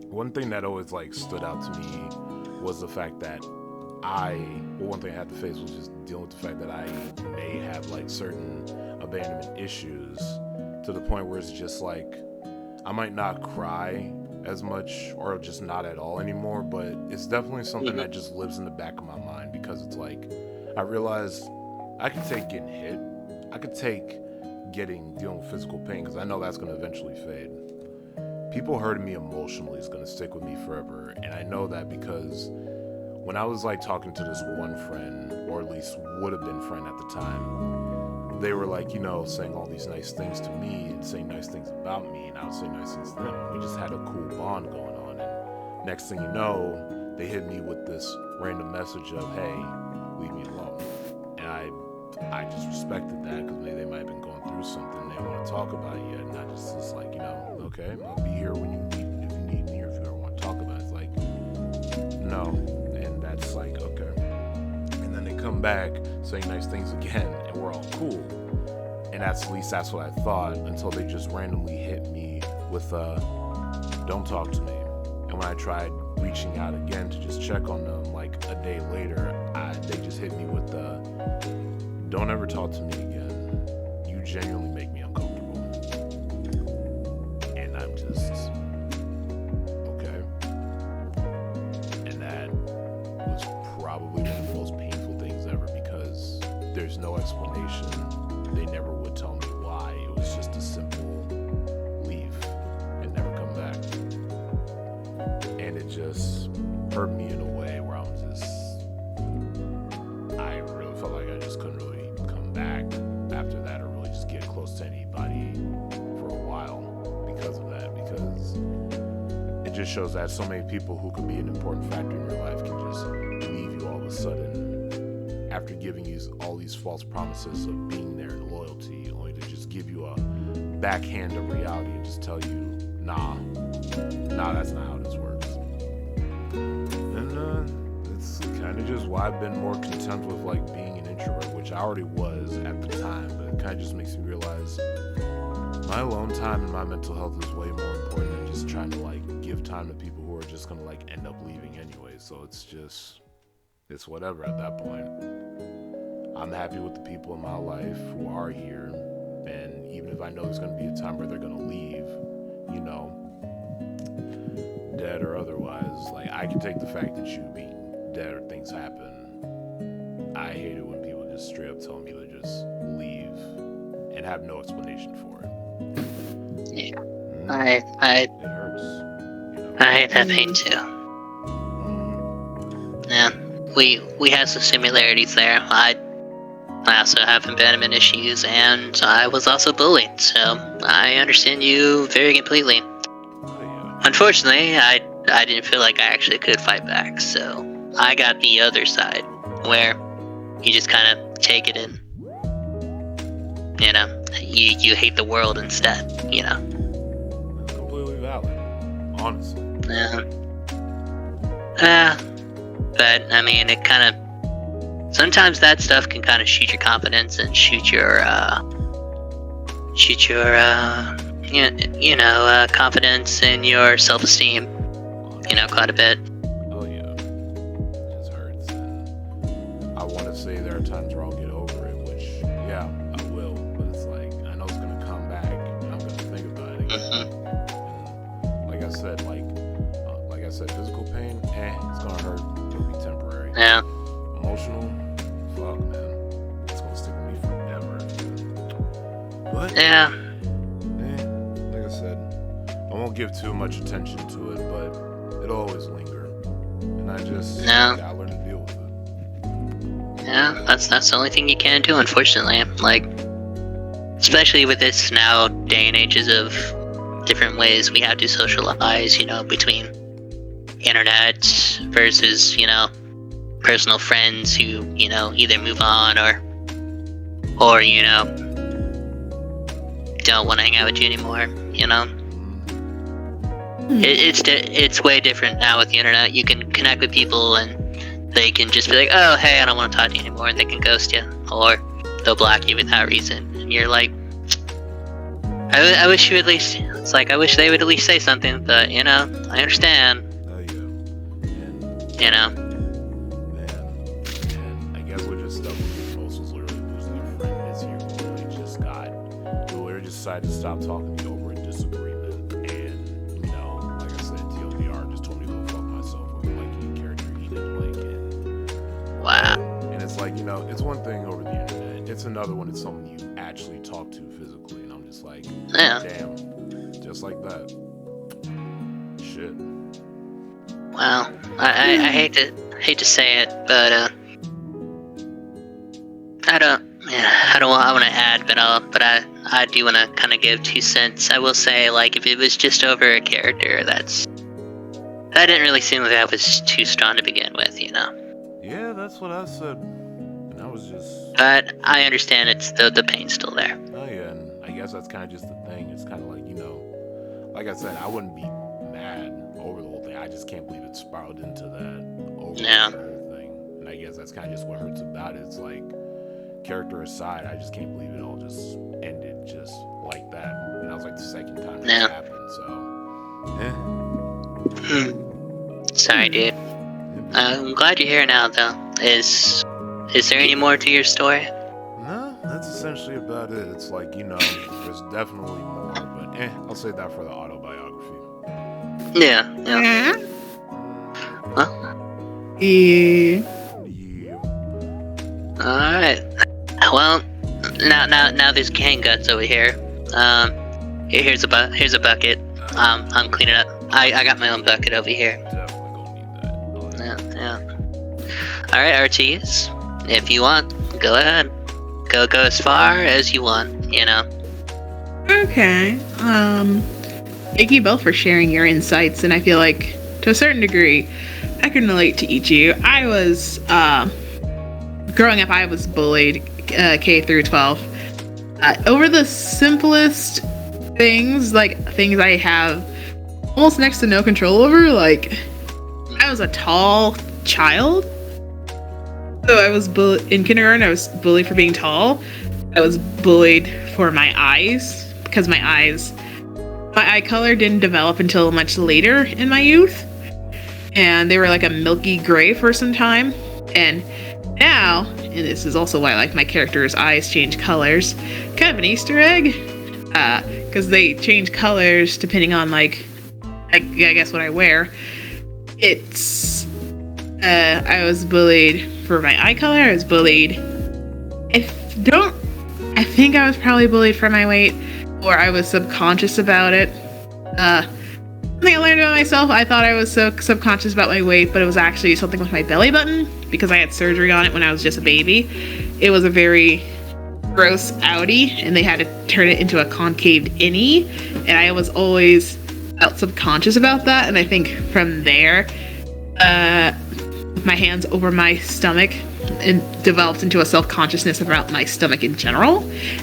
One thing that always like stood out to me was the fact that one thing I had to face was just dealing with the fact that I may have like certain abandonment issues, to the point where it's just like, I might not cry as much or just not at all anymore, but it's definitely something that just lives in the back of my mind, because it's like, I realize I could take getting hit, I could take dealing with physical pain, because I know that's going to eventually fade. People hurting me emotionally is going to stick with me forever, and I know that because when I was like talking to this one friend, or at least would have been friend at the time, they were like, you know, saying all these nice things to me and saying nice things about me, and I would say nice things to them. We just had a cool bond going on, and next thing you know, they hit me with this random message of, hey, leave me alone. And I just respected that, because maybe they might have been going through something they want to talk about yet, and I just like, you know, okay, I'll be here when if you need me, or if you ever want to talk about it. It's like, no. And that's like, okay. And then they come back saying nice things again, and we're all cool. And at least that's what I thought, until they just randomly hit me with don't talk to me. And when I tried reaching out again to just check on them, like a day later, they just hit me with don't ever talk to me again. You genuinely make me uncomfortable. And I'm just, okay. And that was probably one of the most painful things ever, because there's no explanation. They never would tell me why. It was just a simple leave and never come back. And it just hurt me in a way where I really felt like I just couldn't really come back after that, or really just get close to anybody for a while because of that. Because it just shows that so many people who could be an important factor in your life can just leave you all of a sudden after giving you all these false promises of being there and loyalty, only to just give you a backhand of reality and just tell you, nah, that's not how this works. And it's kind of just why I've been more content with like being an introvert, which I already was at the time, but it kind of just makes me realize my alone time and my mental health is way more important than just trying to like give time to people who are just gonna like end up leaving anyway. So it's whatever at that point. I'm happy with the people in my life who are here, and even if I know there's gonna be a time where they're gonna leave, you know, dead or otherwise, like I can take the fact that you being dead or things happen. I hate it when people just straight up tell me to just leave and have no explanation for it. Yeah, It hurts. You know? I hate that pain too. Yeah, we have some similarities there. I also have abandonment issues, and I was also bullied, so I understand you very completely. Oh, yeah. Unfortunately, I didn't feel like I actually could fight back, so I got the other side, where you just kind of take it in. You know, you hate the world instead, you know. That's completely valid, honestly. Yeah. But, I mean, it kind of... Sometimes that stuff can kind of shoot your confidence and shoot your confidence and your self-esteem, you know, quite a bit. Oh yeah, it just hurts. And I want to say there are times where I'll get over it, which yeah, I will. But it's like I know it's gonna come back, and I'm gonna think about it again. And like I said, physical pain, it's gonna hurt. It'll be temporary. Yeah. Emotional, fuck man, it's gonna stick with me forever. But Yeah. like I said, I won't give too much attention to it, but it'll always linger, and I just gotta learn to deal with it. Yeah, that's the only thing you can do, unfortunately. Like, especially with this now day and ages of different ways we have to socialize, you know, between internet versus, you know, personal friends who, you know, either move on or you know, don't want to hang out with you anymore, you know. It's way different now with the internet. You can connect with people and they can just be like, oh, hey, I don't want to talk to you anymore, and they can ghost you, or they'll block you without reason, and you're like, I wish you at least, it's like, I wish they would at least say something, but, you know, I understand. Oh yeah, and You know. man, I guess what just stuck with me most was literally losing a friend this year who really just decided to stop talking to me over a disagreement, and you know, like I said, TLDR just told me to go fuck myself over like a character he didn't like, and Wow. and it's like, you know, it's one thing over the internet, it's another when it's someone you actually talk to physically, and I'm just like, Yeah. damn, just like that. Shit. Wow. I hate to say it, but I want to add, but I do want to kind of give 2 cents. I will say, like, if it was just over a character, that didn't really seem like that was too strong to begin with, you know. Yeah, that's what I said, and I was just. But I understand it's the pain's still there. Oh yeah, and I guess that's kind of just the thing. It's kind of like, you know, like I said, I wouldn't be mad over the whole thing. I just can't believe it spiraled into that over Yeah. the whole thing. And I guess that's kind of just what hurts about it. It's like, character aside, I just can't believe it all just ended just like that. And that was like the second time that Yeah. happened. So, Sorry, dude. I'm glad you're here now, though. Is there any more to your story? no, that's essentially about it. It's like, you know, there's definitely more, but I'll save that for the autobiography. Yeah. Yeah. Well, Yeah. Yeah. all right. Well, now there's cane guts over here. Here's a bucket. I'm cleaning up. I got my own bucket over here. Definitely gonna need that. Yeah. All right, Arteice, if you want, go ahead. Go as far as you want. You know. Okay. Thank you both for sharing your insights, and I feel like, to a certain degree, I can relate to each of you. I was, growing up, I was bullied, K through 12. Over the simplest things, like things I have almost next to no control over, like, I was a tall child. So I was in kindergarten, I was bullied for being tall. I was bullied for my eyes because my eye color didn't develop until much later in my youth, and they were like a milky gray for some time. And now, and this is also why like my character's eyes change colors, kind of an Easter egg, because they change colors depending on like I guess what I wear. It's I was bullied for my eye color. I was bullied. I think I was probably bullied for my weight, or I was subconscious about it. Something I learned about myself, I thought I was so subconscious about my weight, but it was actually something with my belly button, because I had surgery on it when I was just a baby. It was a very gross outie, and they had to turn it into a concaved innie, and I was always felt subconscious about that, and I think from there, with my hands over my stomach, and developed into a self-consciousness about my stomach in general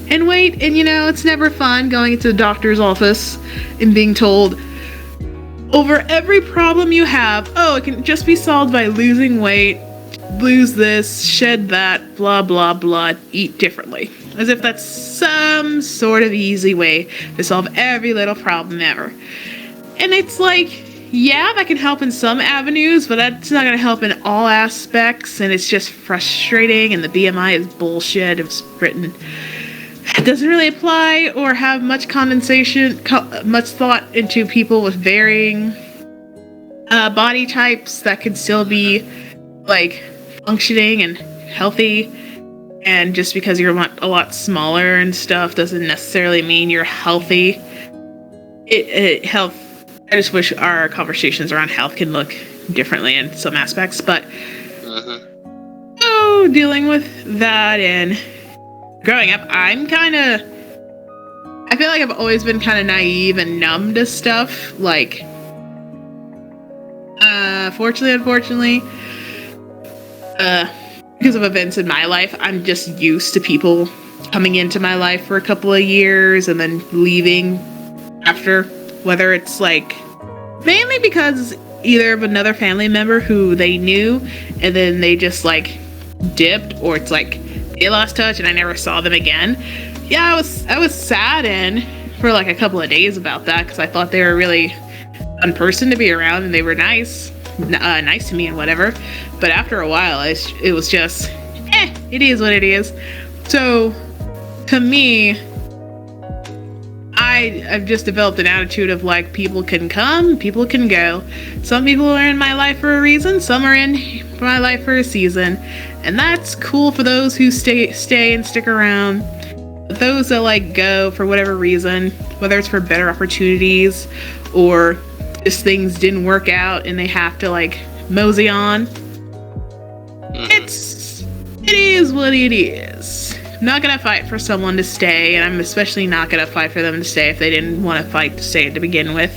and weight. And it's never fun going into the doctor's office and being told over every problem you have, oh, it can just be solved by losing weight, lose this, shed that, blah blah blah, eat differently, as if that's some sort of easy way to solve every little problem ever. And it's like, yeah, that can help in some avenues, but that's not going to help in all aspects, and it's just frustrating, and the BMI is bullshit. It's written, it doesn't really apply or have much condensation, much thought into people with varying body types that can still be, like, functioning and healthy, and just because you're a lot smaller and stuff doesn't necessarily mean you're healthy. I just wish our conversations around health can look differently in some aspects, but dealing with that and growing up, I feel like I've always been kind of naive and numb to stuff, like, unfortunately, because of events in my life, I'm just used to people coming into my life for a couple of years and then leaving after. Whether it's like mainly because either of another family member who they knew and then they just like dipped, or it's like they lost touch and I never saw them again. Yeah, I was saddened for like a couple of days about that, because I thought they were a really fun person to be around and they were nice to me and whatever. But after a while, it was just, it is what it is. So to me, I've just developed an attitude of like, people can come, people can go. Some people are in my life for a reason, some are in my life for a season, and that's cool for those who stay and stick around. But those that like go for whatever reason, whether it's for better opportunities or just things didn't work out and they have to like mosey on, it is what it is. I'm not gonna fight for someone to stay, and I'm especially not gonna fight for them to stay if they didn't want to fight to stay to begin with.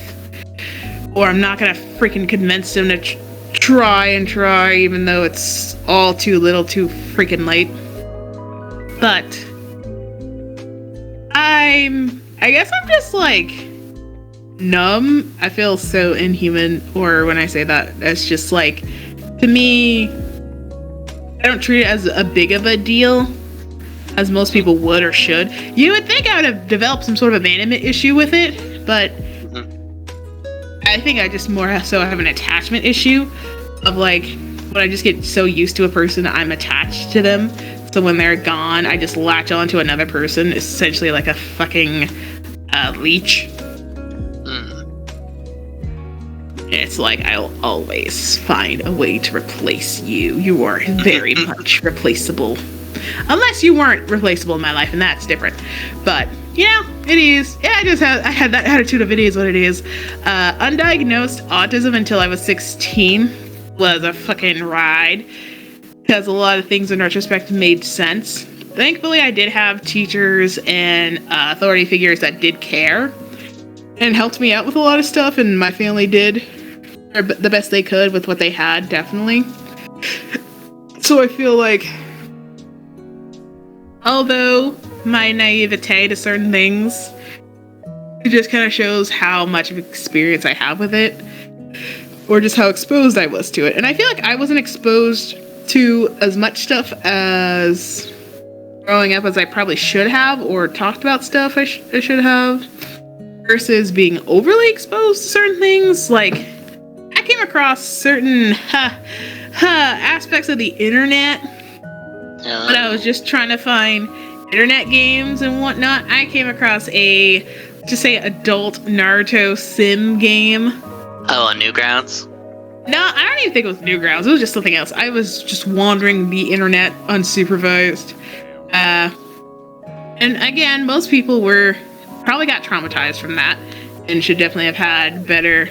Or I'm not gonna freaking convince them to try, even though it's all too little too freaking late. But I guess I'm just like numb. I feel so inhuman, or when I say that, it's just like, to me, I don't treat it as a big of a deal as most people would or should. You would think I would have developed some sort of abandonment issue with it, but I think I just more so have an attachment issue of like, when I just get so used to a person, I'm attached to them. So when they're gone, I just latch on to another person, essentially like a fucking leech. It's like, I'll always find a way to replace you. You are very much replaceable. Unless you weren't replaceable in my life, and that's different. But, it is. Yeah, I had that attitude of it is what it is. Undiagnosed autism until I was 16 was a fucking ride, because a lot of things in retrospect made sense. Thankfully, I did have teachers and authority figures that did care and helped me out with a lot of stuff, and my family did the best they could with what they had, definitely. So I feel like, although my naivete to certain things, it just kind of shows how much of experience I have with it, or just how exposed I was to it. And I feel like I wasn't exposed to as much stuff as growing up as I probably should have, or talked about stuff I should have, versus being overly exposed to certain things. Like, I came across certain aspects of the internet when I was just trying to find internet games and whatnot. I came across a, just say, adult Naruto sim game. Oh, on Newgrounds? No, I don't even think it was Newgrounds. It was just something else. I was just wandering the internet unsupervised. And again, most people probably got traumatized from that and should definitely have had better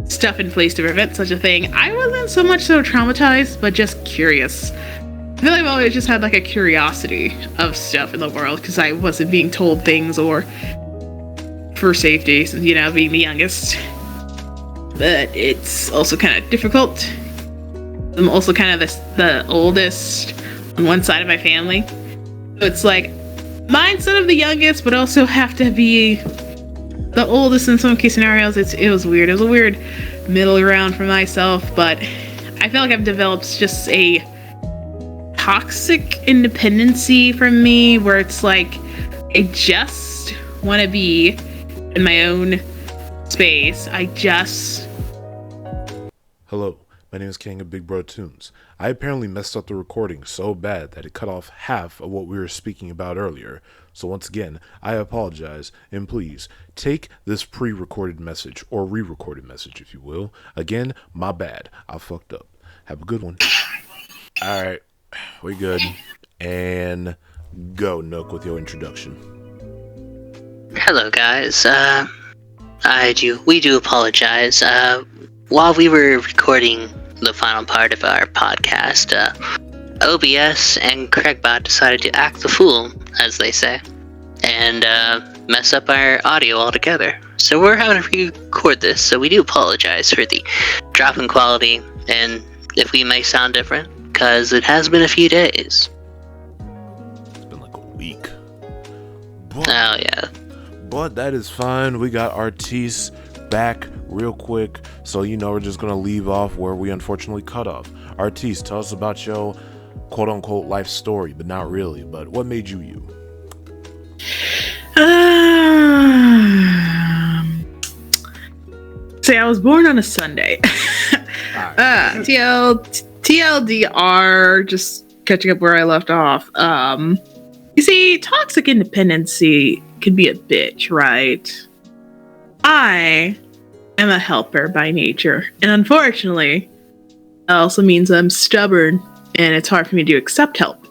stuff in place to prevent such a thing. I wasn't so much so traumatized, but just curious. I feel like I've always just had like a curiosity of stuff in the world because I wasn't being told things or for safety, since, you know, being the youngest. But it's also kind of difficult. I'm also kind of the oldest on one side of my family. So it's like, mindset of the youngest, but also have to be the oldest in some key scenarios. It was weird. It was a weird middle ground for myself, but I feel like I've developed just a toxic independency from me where it's like, I just want to be in my own space. Hello, my name is King of Big Bro Tunes. I apparently messed up the recording so bad that it cut off half of what we were speaking about earlier. So once again, I apologize, and please take this pre-recorded message, or re-recorded message if you will. Again, my bad. I fucked up. Have a good one. Alright, we good. And go, Nook, with your introduction. Hello, guys. We do apologize. While we were recording the final part of our podcast, OBS and Craigbot decided to act the fool, as they say, and mess up our audio altogether. So we're having to re-record this, so we do apologize for the drop in quality, and if we may sound different, because it has been a few days. It's been like a week. Oh, yeah. But that is fine. We got Arteice back real quick, so we're just gonna leave off where we unfortunately cut off. Arteice, tell us about your quote-unquote life story, but not really. But what made you you? Say I was born on a Sunday. TLDR, just catching up where I left off. You see, toxic independency can be a bitch, right? I am a helper by nature, and unfortunately, that also means I'm stubborn, and it's hard for me to accept help.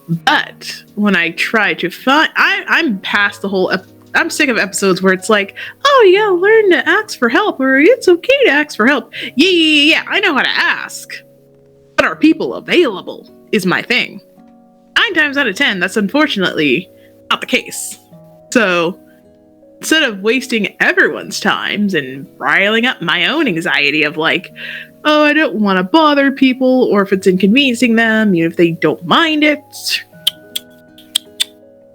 But when I try to find, I'm past the whole. I'm sick of episodes where it's like, oh yeah, learn to ask for help, or it's okay to ask for help. Yeah, I know how to ask, but are people available? Is my thing. 9 times out of 10, that's unfortunately not the case. So instead of wasting everyone's times and riling up my own anxiety of like, oh, I don't want to bother people, or if it's inconveniencing them, if they don't mind it,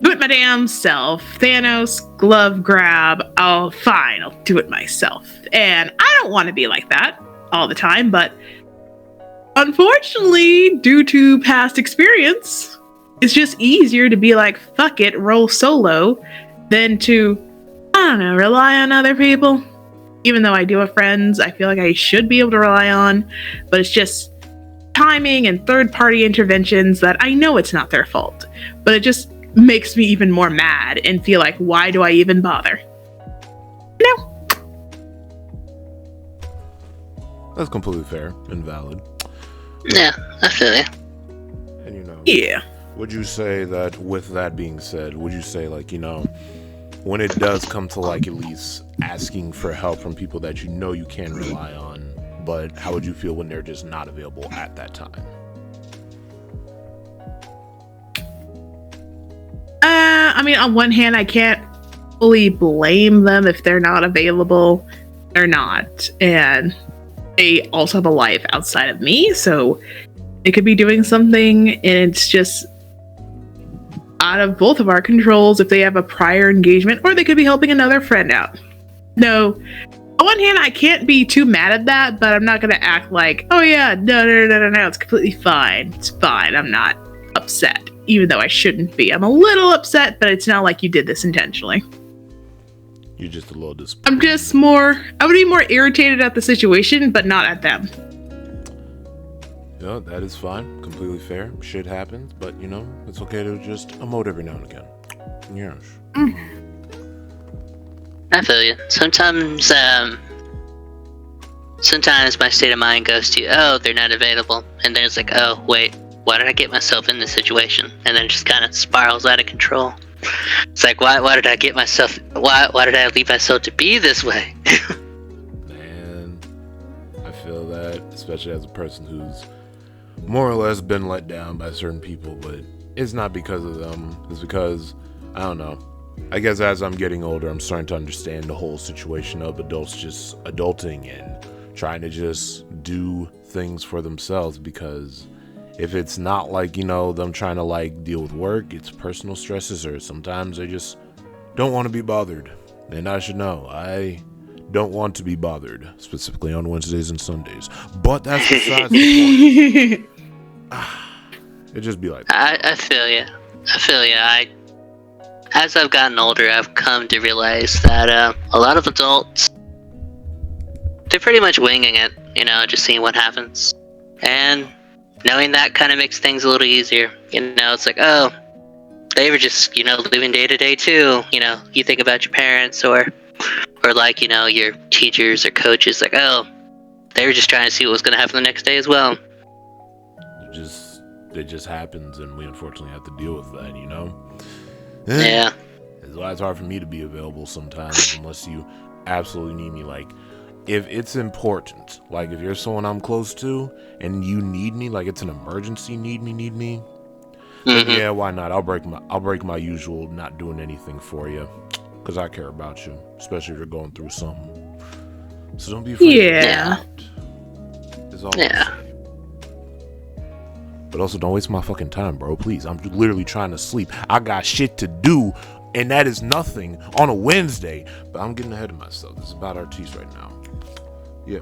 do it my damn self. Thanos, glove grab. Oh, fine, I'll do it myself. And I don't want to be like that all the time, but unfortunately, due to past experience, it's just easier to be like, fuck it, roll solo, than to, I don't know, rely on other people. Even though I do have friends I feel like I should be able to rely on, but it's just timing and third-party interventions that I know it's not their fault, but it just makes me even more mad and feel like, why do I even bother? No. That's completely fair and valid. Yeah, I feel you. And Yeah. would you say that, with that being said, would you say like, when it does come to like at least asking for help from people that you can rely on, but how would you feel when they're just not available at that time? I mean, on one hand, I can't fully blame them if they're not available. They're not. And they also have a life outside of me, so they could be doing something, and it's just out of both of our controls if they have a prior engagement, or they could be helping another friend out. No, on one hand, I can't be too mad at that, but I'm not going to act like, oh yeah, no, it's completely fine. It's fine. I'm not upset. even though I shouldn't be. I'm a little upset, but it's not like you did this intentionally. You're just a little disappointed. I would be more irritated at the situation, but not at them. Yeah, that is fine. Completely fair. Shit happens, but it's okay to just emote every now and again. Yes. I feel you. Sometimes my state of mind goes to, oh, they're not available. And then it's like, oh, wait, why did I get myself in this situation? And then it just kind of spirals out of control. It's like, why did I get myself, why did I leave myself to be this way? Man, I feel that, especially as a person who's more or less been let down by certain people, but it's not because of them. It's because, I don't know. I guess as I'm getting older, I'm starting to understand the whole situation of adults just adulting and trying to just do things for themselves, because if it's not like, them trying to like deal with work, it's personal stresses, or sometimes they just don't want to be bothered. And I should know, I don't want to be bothered, specifically on Wednesdays and Sundays. But that's besides the point. It just be like that. I feel you. As I've gotten older, I've come to realize that a lot of adults, they're pretty much winging it, just seeing what happens. And knowing that kind of makes things a little easier. It's like, oh, they were just, living day to day too. You think about your parents or like, your teachers or coaches, like, oh, they were just trying to see what was going to happen the next day as well. It just happens, and we unfortunately have to deal with that, Yeah. It's why it's hard for me to be available sometimes unless you absolutely need me. Like, if it's important, like if you're someone I'm close to and you need me, like it's an emergency, need me, then yeah, why not? I'll break my usual not doing anything for you, because I care about you, especially if you're going through something. So don't be afraid. Yeah. Is all I'm saying. But also, don't waste my fucking time, bro. Please, I'm literally trying to sleep. I got shit to do, and that is nothing on a Wednesday. But I'm getting ahead of myself. This is about Arteice right now. Yeah.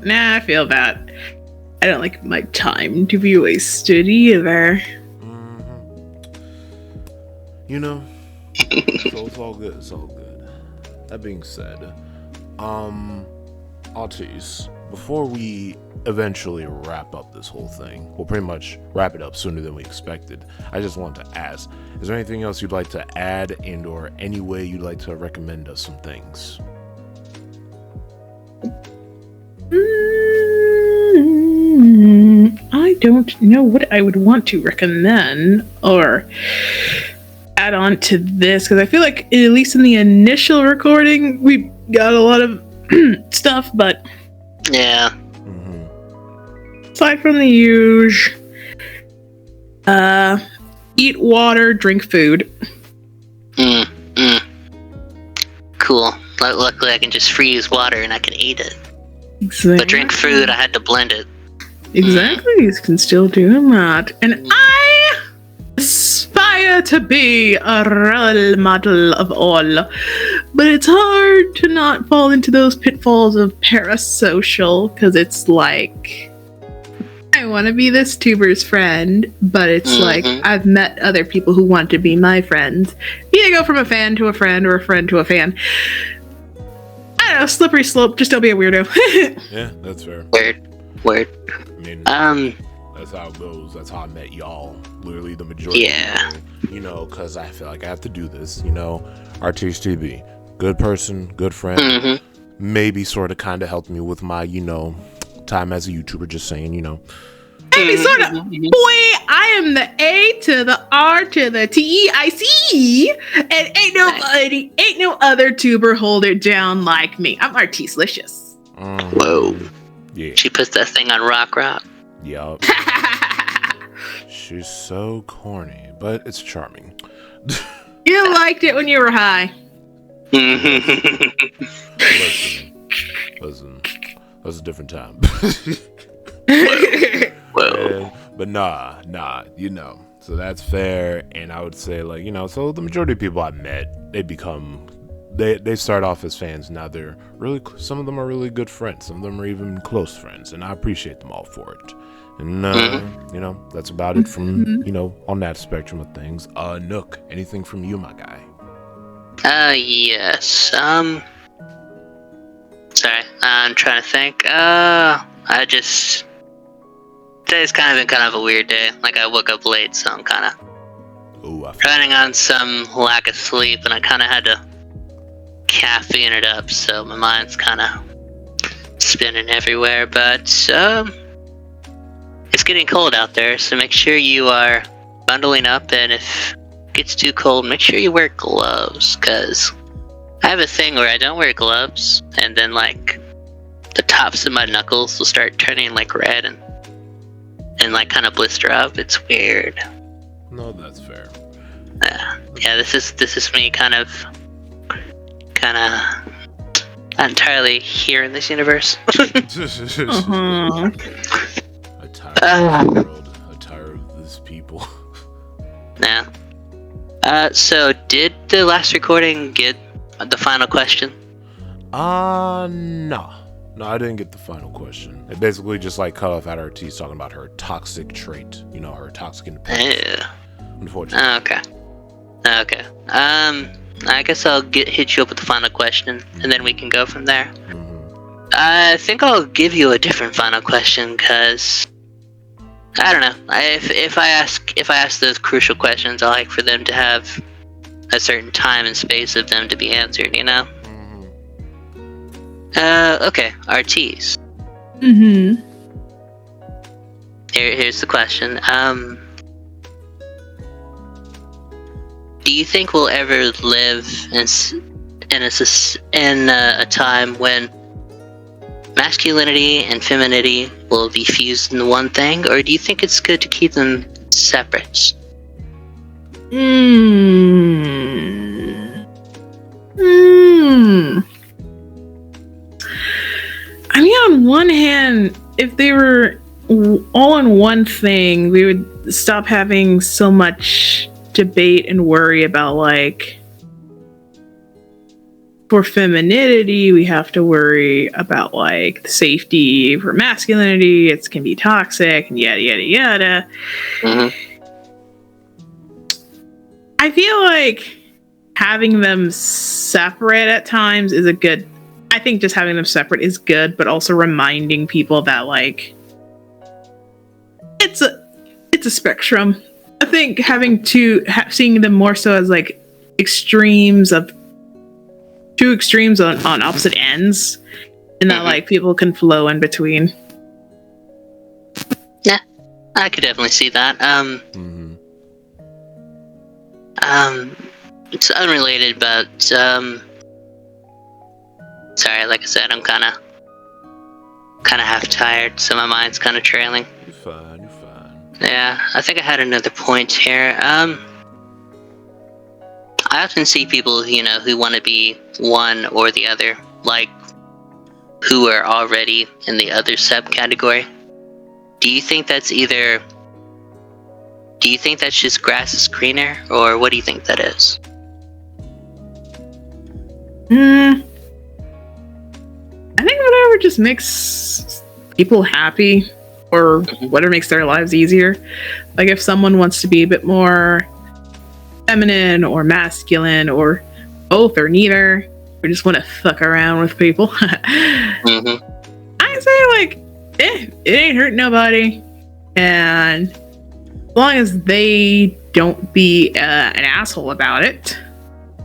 Nah, I feel bad. I don't like my time to be wasted either. So it's all good. It's all good. That being said, Arteice, before we eventually wrap up this whole thing, we'll pretty much wrap it up sooner than we expected. I just wanted to ask, is there anything else you'd like to add, and or any way you'd like to recommend us some things? I don't know what I would want to recommend or add on to this, because I feel like, at least in the initial recording, we got a lot of stuff, but yeah. Aside from the usual, eat water, drink food. Cool. Luckily, I can just freeze water and I can eat it. Exactly. But drink food, I had to blend it. Exactly, you can still do that. And I aspire to be a role model of all, but it's hard to not fall into those pitfalls of parasocial, because it's like, I want to be this tuber's friend, but it's like, I've met other people who want to be my friends. Either go from a fan to a friend, or a friend to a fan. I don't know, slippery slope, just don't be a weirdo. Yeah, that's fair. Word. I mean, that's how it goes. That's how I met y'all. Literally the majority. Yeah. Of people, because I feel like I have to do this. ArteiceTB, good person, good friend. Maybe sort of kind of helped me with my, time as a YouTuber. Just saying, Maybe sort of. Boy, I am the A to the R to the TEIC, and ain't no other tuber hold it down like me. I'm Arteicelicious. Whoa. Yeah. She puts that thing on rock. Yup. She's so corny, but it's charming. You liked it when you were high. Listen. That was a different time. Whoa. But nah, so that's fair. And I would say, so the majority of people I met, they start off as fans. Now some of them are really good friends. Some of them are even close friends. And I appreciate them all for it. And, you know, that's about it from, you know, on that spectrum of things. Nook, anything from you, my guy? Yes. Sorry, I'm trying to think. Today's kind of been kind of a weird day. Like, I woke up late, so I'm kind of running on some lack of sleep, and I kind of had to caffeine it up, so my mind's kind of spinning everywhere. But, it's getting cold out there, so make sure you are bundling up, and if it gets too cold, make sure you wear gloves, because I have a thing where I don't wear gloves, and then, like, the tops of my knuckles will start turning, like, red, and like, kind of blister up. It's weird. No, that's fair. Yeah, this is me kind of not entirely here in this universe. I'm tired of the world. I'm tired of these people. Yeah. So did the last recording get the final question? No, I didn't get the final question. It basically just like cut off at Arteice talking about her toxic trait. You know, her toxic independence. Unfortunately. Okay. I guess I'll hit you up with the final question, and then we can go from there. I think I'll give you a different final question, because I don't know. If I ask those crucial questions, I like for them to have a certain time and space of them to be answered. You know. Okay, Arteice. Here's the question. Do you think we'll ever live in a time when masculinity and femininity will be fused into one thing, or do you think it's good to keep them separate? I mean, on one hand, if they were all in one thing, we would stop having so much debate and worry about, like, for femininity, we have to worry about, like, the safety. For masculinity, it can be toxic and yada, yada, yada. I feel like having them separate at times is I think just having them separate is good, but also reminding people that, like, it's a spectrum. I think seeing them more so as, like, two extremes on opposite ends, and that, like, people can flow in between. Yeah, I could definitely see that. It's unrelated, but sorry, like I said, I'm kind of half tired, so my mind's kind of trailing. You're fine. Yeah, I think I had another point here. I often see people, you know, who want to be one or the other, like, who are already in the other subcategory. Do you think that's just grass is greener, or what do you think that is? I think whatever just makes people happy, or whatever makes their lives easier. Like, if someone wants to be a bit more feminine or masculine or both or neither, or just want to fuck around with people, I say, like, it ain't hurt nobody, and as long as they don't be an asshole about it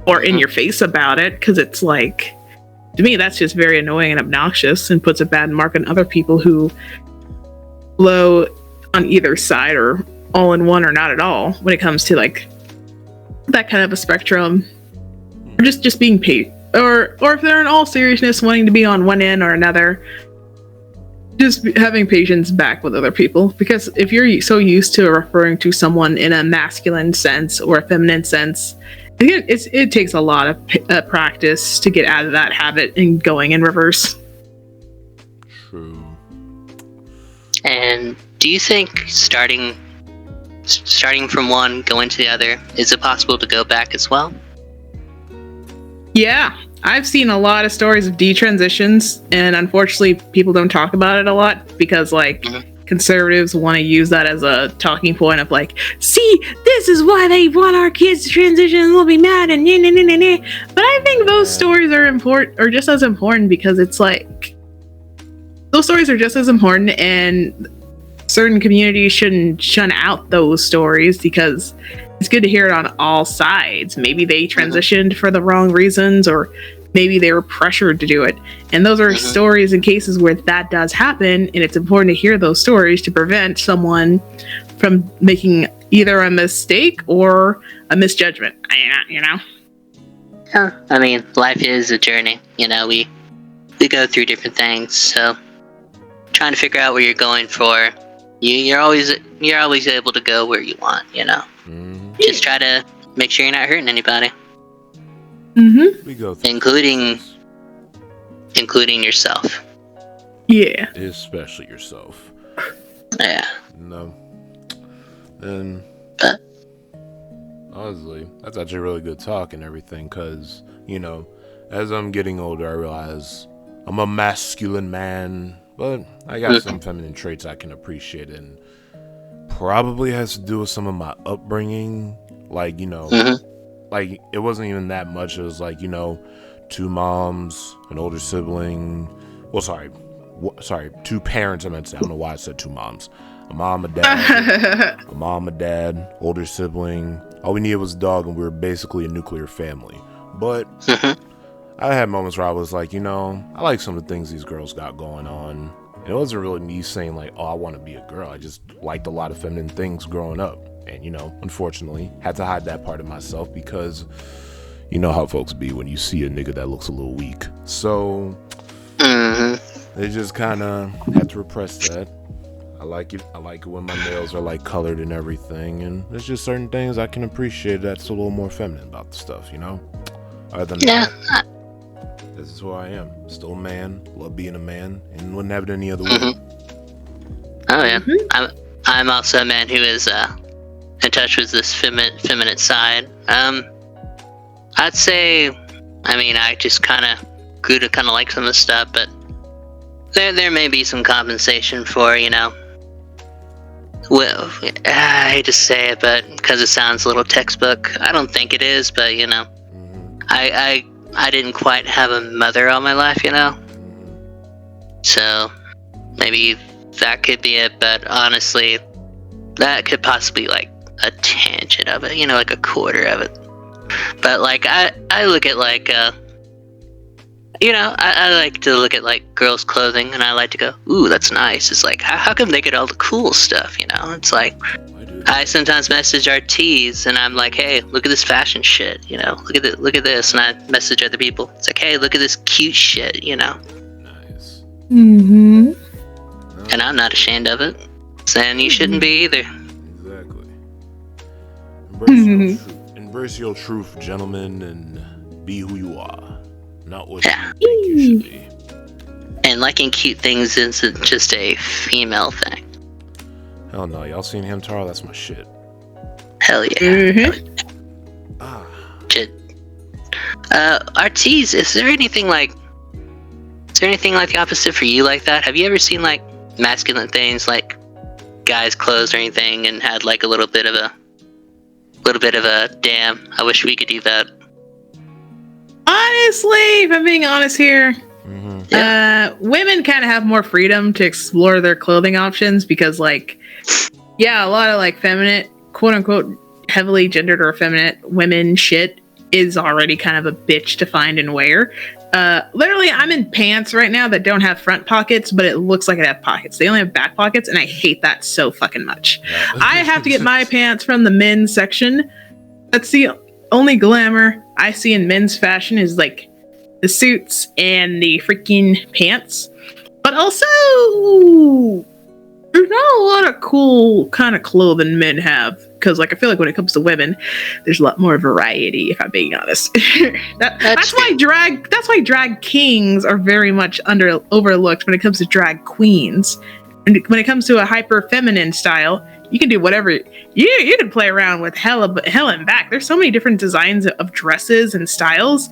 or in your face about it, because it's like, to me, that's just very annoying and obnoxious and puts a bad mark on other people who flow on either side or all in one or not at all when it comes to, like, that kind of a spectrum, or just being paid, or if they're in all seriousness wanting to be on one end or another, just having patience back with other people. Because if you're so used to referring to someone in a masculine sense or a feminine sense, it takes a lot of practice to get out of that habit and going in reverse. True. And do you think starting from one, going to the other, is it possible to go back as well? Yeah, I've seen a lot of stories of detransitions, and unfortunately people don't talk about it a lot because conservatives want to use that as a talking point of like, see, this is why they want our kids to transition and they'll be mad and nah, nah, nah, nah, nah. But I think those stories are important, or just as important, because it's like those stories are just as important, and certain communities shouldn't shun out those stories because it's good to hear it on all sides. Maybe they transitioned for the wrong reasons, or maybe they were pressured to do it. And those are stories and cases where that does happen, and it's important to hear those stories to prevent someone from making either a mistake or a misjudgment, you know? Yeah, I mean, life is a journey. You know, we go through different things, so trying to figure out what you're going for, you're always able to go where you want, you know? Just try to make sure you're not hurting anybody. We go through including yourself. Yeah. Especially yourself. Yeah. No. And honestly, that's actually really good talk and everything, because, you know, as I'm getting older, I realize I'm a masculine man, but I got some feminine traits I can appreciate, and probably has to do with some of my upbringing. Like, you know, like, it wasn't even that much. It was like, you know, 2 moms, an older sibling. Well, sorry, 2 parents, I meant to say. I don't know why I said 2 moms. A mom, a dad, older sibling. All we needed was a dog, and we were basically a nuclear family. But I had moments where I was like, you know, I like some of the things these girls got going on. And it wasn't really me saying like, oh, I want to be a girl. I just liked a lot of feminine things growing up. And, you know, unfortunately, had to hide that part of myself because you know how folks be when you see a nigga that looks a little weak. So they just kind of had to repress that. I like it when my nails are like colored and everything, and there's just certain things I can appreciate that's a little more feminine about the stuff, you know? Other than that, this is who I am. Still a man, love being a man, and wouldn't have it any other way. Oh yeah. I'm also a man who is in touch with this feminine side. I'd say, I mean, I just kind of grew to kind of like some of the stuff, but there may be some compensation for, you know, well, I hate to say it, but because it sounds a little textbook, I don't think it is, but, you know, I didn't quite have a mother all my life, you know, so maybe that could be it, but honestly, that could possibly, like, a tangent of it, you know, like a quarter of it. But, like, I look at, like, you know, I like to look at, like, girls' clothing, and I like to go, ooh, that's nice. It's like, how come they get all the cool stuff, you know? It's like, I sometimes message Arteice, and I'm like, hey, look at this fashion shit, you know? Look at this, and I message other people. It's like, hey, look at this cute shit, you know? Nice. Mm-hmm. And I'm not ashamed of it. And you shouldn't be either. Exactly. Embrace your truth, gentlemen, and be who you are. Not what you think you should be. And liking cute things isn't just a female thing. Hell no, y'all seen Hamtaro? That's my shit. Hell yeah. Shit. Arteice, is there anything like the opposite for you like that? Have you ever seen like masculine things like guys' clothes or anything and had like a little bit of a damn, I wish we could do that? Honestly, if I'm being honest here, women kind of have more freedom to explore their clothing options because, like, yeah, a lot of like feminine, quote unquote, heavily gendered or effeminate women shit is already kind of a bitch to find and wear. Literally, I'm in pants right now that don't have front pockets, but it looks like it have pockets. They only have back pockets, and I hate that so fucking much. I have to get my pants from the men's section. That's the only glamour I see in men's fashion is like the suits and the freaking pants. But also, there's not a lot of cool kind of clothing men have. Because, like, I feel like when it comes to women, there's a lot more variety, if I'm being honest. That's why drag kings are very much overlooked when it comes to drag queens. And when it comes to a hyper feminine style, you can do whatever. You can play around with hell and back. There's so many different designs of dresses and styles.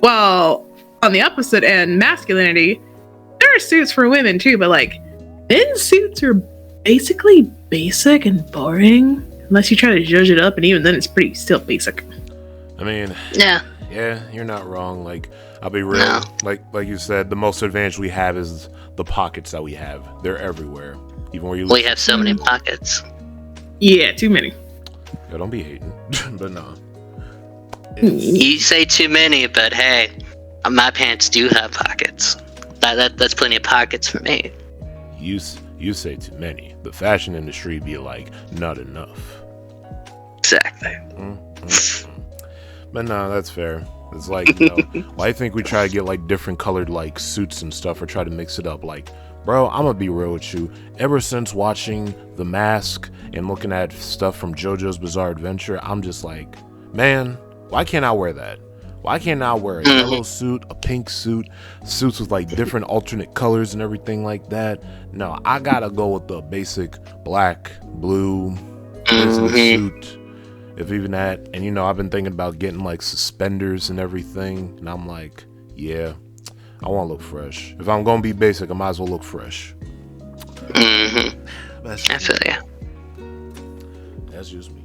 Well, on the opposite end, masculinity, there are suits for women too, but like men's suits are basically basic and boring. Unless you try to judge it up, and even then it's pretty still basic. I mean, Yeah. yeah, you're not wrong. Like, I'll be real. No. Like you said, the most advantage we have is the pockets that we have. They're everywhere. Even where you We have so many pockets. Yeah, too many. Yo, don't be hating. But no. You say too many, but hey, my pants do have pockets. That's plenty of pockets for me. You say too many. The fashion industry be like, not enough. Exactly. But no, that's fair. It's like, you know, well, I think we try to get like different colored like suits and stuff, or try to mix it up. Like, bro, I'm gonna be real with you. Ever since watching The Mask and looking at stuff from JoJo's Bizarre Adventure, I'm just like, man, why can't I wear that? Why can't I wear a yellow suit, a pink suit, suits with like different alternate colors and everything like that? No, I gotta go with the basic black, blue business suit, if even that. And you know, I've been thinking about getting like suspenders and everything, and I'm like, yeah, I want to look fresh. If I'm gonna be basic, I might as well look fresh. I feel ya. That's just me,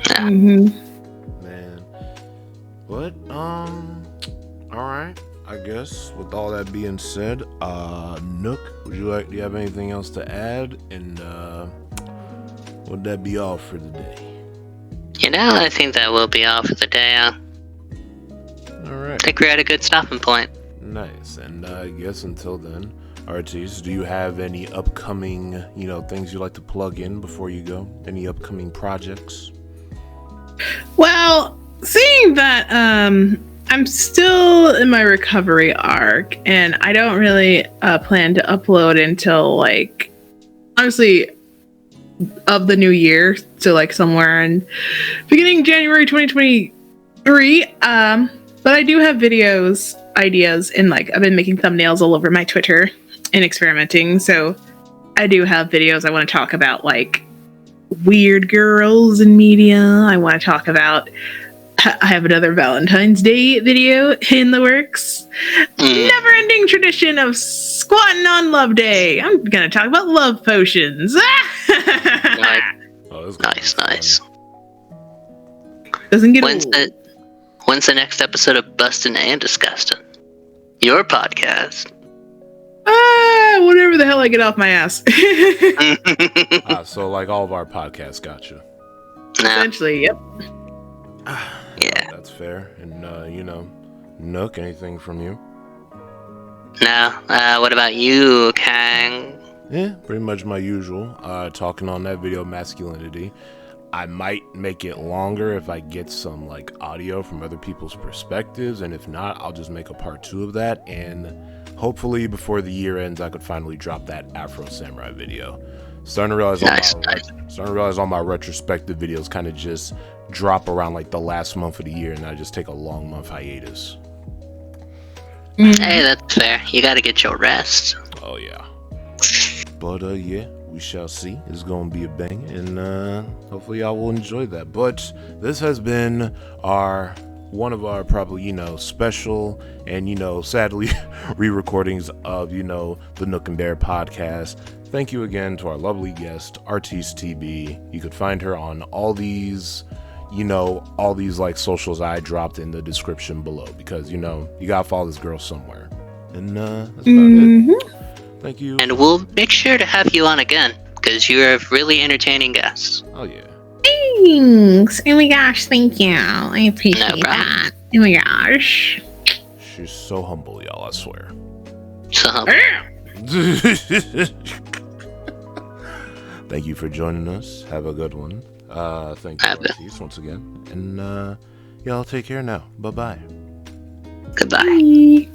Mm-hmm. man. But all right. I guess with all that being said, Nook, do you have anything else to add? And would that be all for the day? You know, I think that will be all for the day. I All right. think we're at a good stopping point. Nice. And I guess until then, Arteice, do you have any upcoming, you know, things you'd like to plug in before you go? Any upcoming projects? Well, seeing that I'm still in my recovery arc, and I don't really plan to upload until like honestly of the new year, so like somewhere in beginning January 2023. But I do have videos ideas, and like I've been making thumbnails all over my Twitter and experimenting, so I do have videos I want to talk about, like weird girls in media. I want to talk about, I have another Valentine's Day video in the works. Never ending tradition of squatting on Love Day. I'm gonna talk about love potions. Oh, this Nice. Doesn't get When's old. the next episode of Bustin' and Disgustin'? Your podcast. Whatever the hell I get off my ass. So like all of our podcasts got you. No. Essentially, yep. Yeah. That's fair. And you know, Nook, anything from you? No. What about you, Kang? Yeah, pretty much my usual. Talking on that video, masculinity. I might make it longer if I get some like audio from other people's perspectives, and if not, I'll just make a part 2 of that, and hopefully before the year ends, I could finally drop that Afro Samurai video. Starting to realize all my retrospective videos kind of just drop around like the last month of the year, and I just take a long month hiatus. Hey, that's fair. You gotta get your rest. Oh yeah. But yeah, we shall see. It's gonna be a bang, and hopefully y'all will enjoy that. But this has been one of our probably, you know, special and, you know, sadly re-recordings of, you know, the Nook and Bear podcast. Thank you again to our lovely guest, ArteiceTB. You could find her on all these like socials I dropped in the description below, because, you know, you gotta follow this girl somewhere. And that's about it. Thank you. And we'll make sure to have you on again, because you're a really entertaining guest. Oh yeah. Thanks. Oh my gosh, thank you. I appreciate No problem. that. Oh my gosh. She's so humble, y'all, I swear. So, Thank you for joining us. Have a good one. Thank you, Arteice, once again. And y'all take care now. Bye-bye. goodbye. Bye.